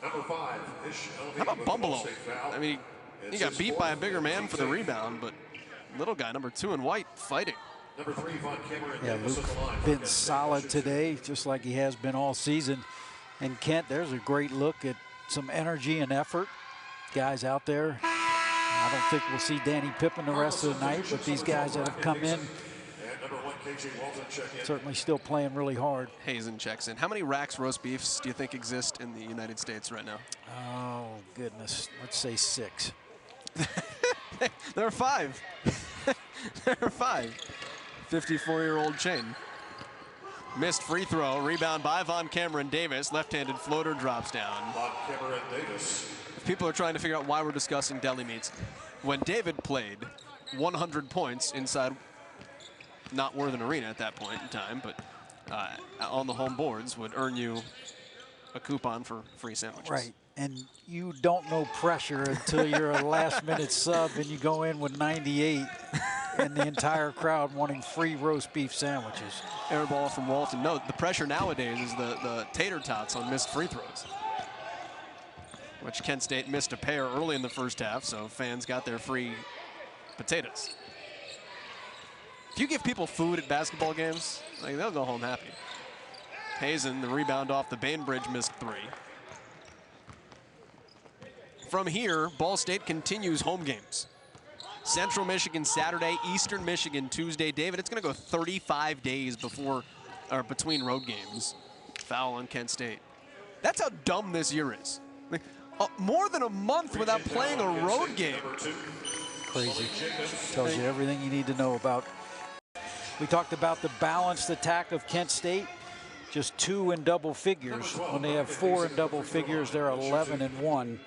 Number 5, Ish El-Amin. How about with the Ball Bumbalo? State foul. I mean, he got beat by a bigger man for the rebound, but little guy, number 2 in white, fighting. Number 3, Von Cameron Yeah, Davis Luke at the line. been solid today, just like he has been all season. And Kent, there's a great look at some energy and effort. Guys out there. I don't think we'll see Danny Pippen the rest of the night, but these guys that have come in And number 1, KJ Walton check in. certainly still playing really hard. Hazen checks in. How many Rack's roast beefs do you think exist in the United States right now? Oh, goodness. Let's say 6. There are 5. There are 5. 54-year-old chain. Missed free throw. Rebound by Von Cameron Davis. Left-handed floater drops down. Von Cameron Davis. If people are trying to figure out why we're discussing deli meats, when David played 100 points inside not Worthen Arena at that point in time, but on the home boards would earn you a coupon for free sandwiches. Right. And you don't know pressure until you're a last-minute sub and you go in with 98 and the entire crowd wanting free roast beef sandwiches. Air ball from Walton. No, the pressure nowadays is the tater tots on missed free throws. which Kent State missed a pair early in the first half, so fans got their free potatoes. If you give people food at basketball games, like, they'll go home happy. Hazen, the rebound off the Bainbridge, missed 3. From here, Ball State continues home games. Central Michigan Saturday, Eastern Michigan Tuesday. David, it's going to go 35 days between road games. Foul on Kent State. That's how dumb this year is. Like, more than a month without playing a road game. Crazy. Tells you everything you need to know about. We talked about the balanced attack of Kent State. Just 2 in double figures. When they have 4 in double figures, they're 11-1.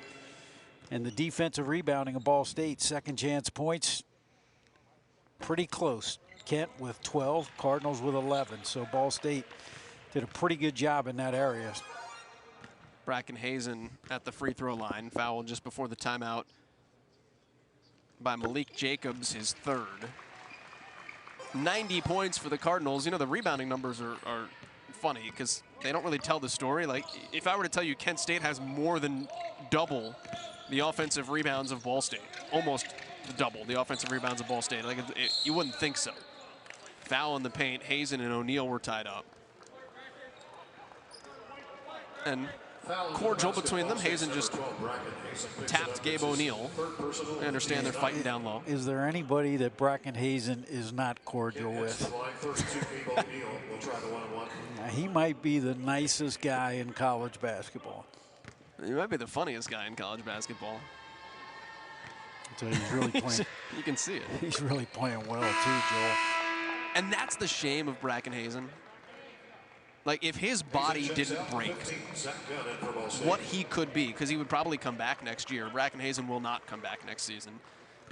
And the defensive rebounding of Ball State, second chance points, pretty close. Kent with 12, Cardinals with 11. So Ball State did a pretty good job in that area. Bracken Hazen at the free throw line, fouled just before the timeout by Malik Jacobs, his third. 90 points for the Cardinals. You know, the rebounding numbers are funny because they don't really tell the story. Like, if I were to tell you Kent State has more than double the offensive rebounds of Ball State, almost double the offensive rebounds of Ball State, like, you wouldn't think so. Foul in the paint. Hazen and O'Neal were tied up. And cordial between them. Hazen just tapped Gabe O'Neal. I understand they're fighting down low. Is there anybody that Bracken Hazen is not cordial with? He might be the nicest guy in college basketball. He might be the funniest guy in college basketball. So he's really playing. You can see it. He's really playing well too, Joel. And that's the shame of Bracken Hazen. Like, if his body didn't break, what he could be, because he would probably come back next year. Bracken Hazen will not come back next season,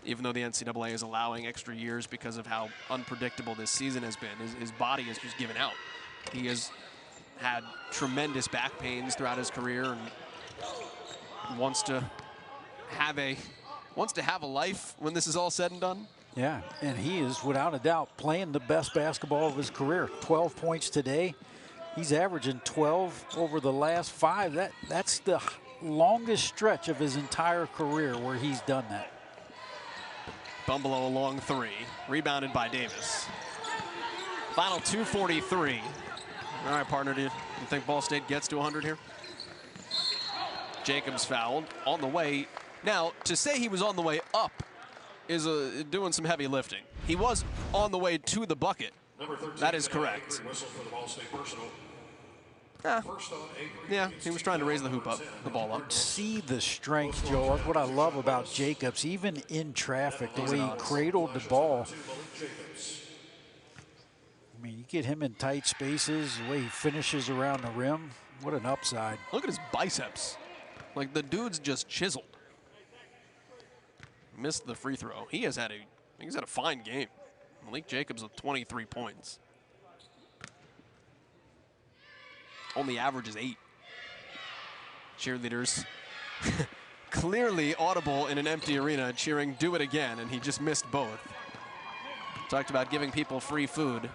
even though the NCAA is allowing extra years because of how unpredictable this season has been. His body has just given out. He has had tremendous back pains throughout his career and wants to have a life when this is all said and done. Yeah, and he is without a doubt playing the best basketball of his career. 12 points today. He's averaging 12 over the last 5. That's the longest stretch of his entire career where he's done that. Bumbelow a long 3, rebounded by Davis. Final 2:43. All right, partner, do you think Ball State gets to 100 here? Jacobs fouled on the way. Now, to say he was on the way up is doing some heavy lifting. He was on the way to the bucket. That is correct. Yeah, he was trying to raise the hoop up, the ball up. See the strength, Joe. That's what I love about Jacobs. Even in traffic, the way he cradled the ball. I mean, you get him in tight spaces, the way he finishes around the rim. What an upside. Look at his biceps. Like, the dude's just chiseled. Missed the free throw. He's had a fine game. Malik Jacobs with 23 points. Only averages 8. Cheerleaders clearly audible in an empty arena cheering, "Do it again," and he just missed both. Talked about giving people free food.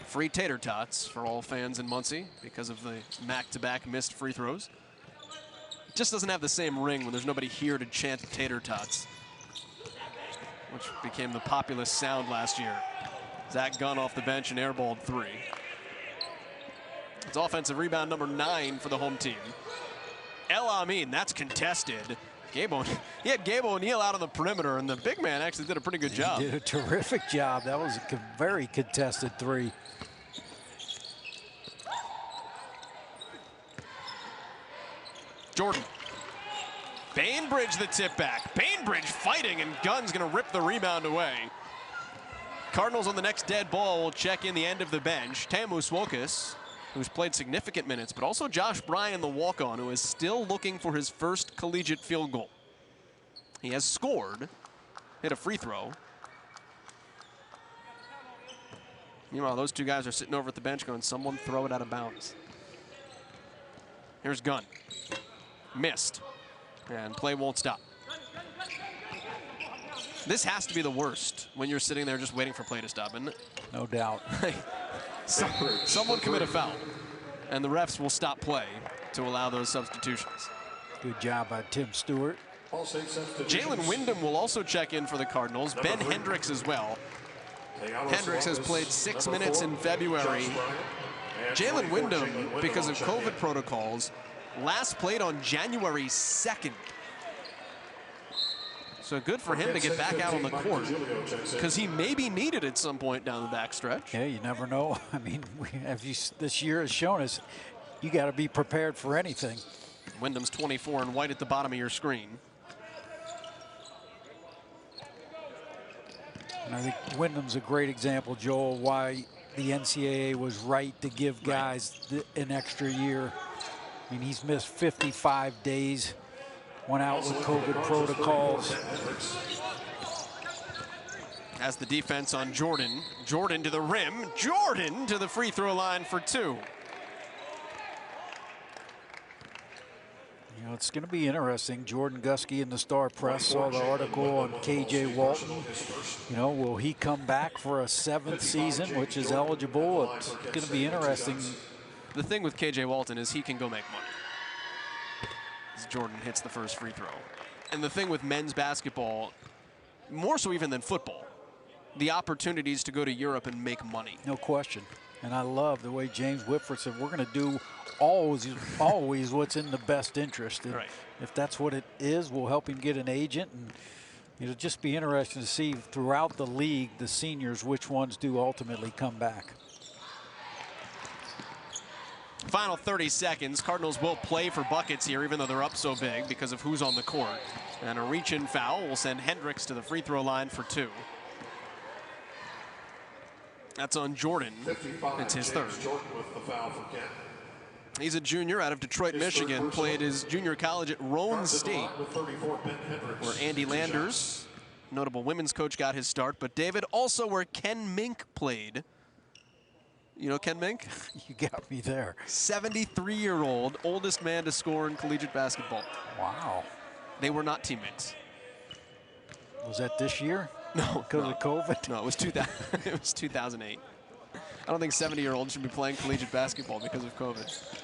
Free tater tots for all fans in Muncie because of the back-to-back missed free throws. It just doesn't have the same ring when there's nobody here to chant tater tots, which became the populous sound last year. Zach Gunn off the bench and airballed 3. It's offensive rebound number 9 for the home team. El Amin, that's contested. He had Gabe O'Neal out on the perimeter, and the big man actually did a pretty good job. He did a terrific job. That was a very contested 3. Jordan. Bainbridge the tip back. Bainbridge fighting, and Gunn's going to rip the rebound away. Cardinals on the next dead ball will check in the end of the bench. Tamu Swokas, who's played significant minutes, but also Josh Bryan, the walk-on, who is still looking for his first collegiate field goal. He has scored, hit a free throw. Meanwhile, those two guys are sitting over at the bench going, "Someone throw it out of bounds." Here's Gunn. Missed. And play won't stop. This has to be the worst when you're sitting there just waiting for play to stop, isn't it? No doubt. Someone commit a foul, and the refs will stop play to allow those substitutions. Good job by Tim Stewart. Jalen Wyndham will also check in for the Cardinals. Ben Hendricks as well. Hendricks has played 6 minutes in February. Jalen Wyndham, because of COVID protocols, last played on January 2nd. So good for him to get back out on the court, because he may be needed at some point down the backstretch. Yeah, you never know. I mean, this year has shown us you got to be prepared for anything. Wyndham's 24 in white at the bottom of your screen. And I think Wyndham's a great example, Joel, why the NCAA was right to give guys an extra year. I mean, he's missed 55 days, went out with COVID protocols. As the defense on Jordan. Jordan to the rim. Jordan to the free throw line for 2. You know, it's going to be interesting. Jordan Guskey in the Star Press saw the article on KJ Walton. You know, will he come back for a 7th season, which is eligible? It's going to be interesting. The thing with KJ Walton is he can go make money, as Jordan hits the first free throw. And the thing with men's basketball, more so even than football, the opportunities to go to Europe and make money. No question. And I love the way James Whitford said, we're going to do always what's in the best interest. And if that's what it is, we'll help him get an agent. And it'll just be interesting to see throughout the league, the seniors, which ones do ultimately come back. Final 30 seconds. Cardinals will play for buckets here, even though they're up so big because of who's on the court. And a reach-in foul will send Hendricks to the free throw line for 2. That's on Jordan. It's his 3rd. He's a junior out of Detroit, Michigan. Played his junior college at Roane State, where Andy Landers, notable women's coach, got his start. But David, also where Ken Mink played. You know Ken Mink? You got me there. 73-year-old, oldest man to score in collegiate basketball. Wow. They were not teammates. Was that this year? No, because of COVID. No, it was 2000. It was 2008. I don't think 70-year-olds should be playing collegiate basketball because of COVID.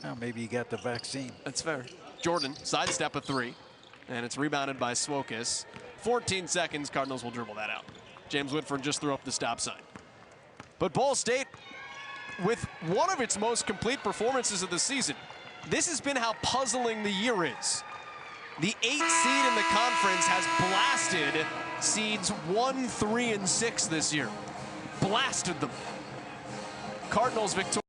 Well, maybe he got the vaccine. That's fair. Jordan, sidestep a 3, and it's rebounded by Swokas. 14 seconds, Cardinals will dribble that out. James Whitford just threw up the stop sign. But Ball State, with one of its most complete performances of the season, this has been how puzzling the year is. The 8th seed in the conference has blasted seeds 1, 3, and 6 this year. Blasted them. Cardinals victorious.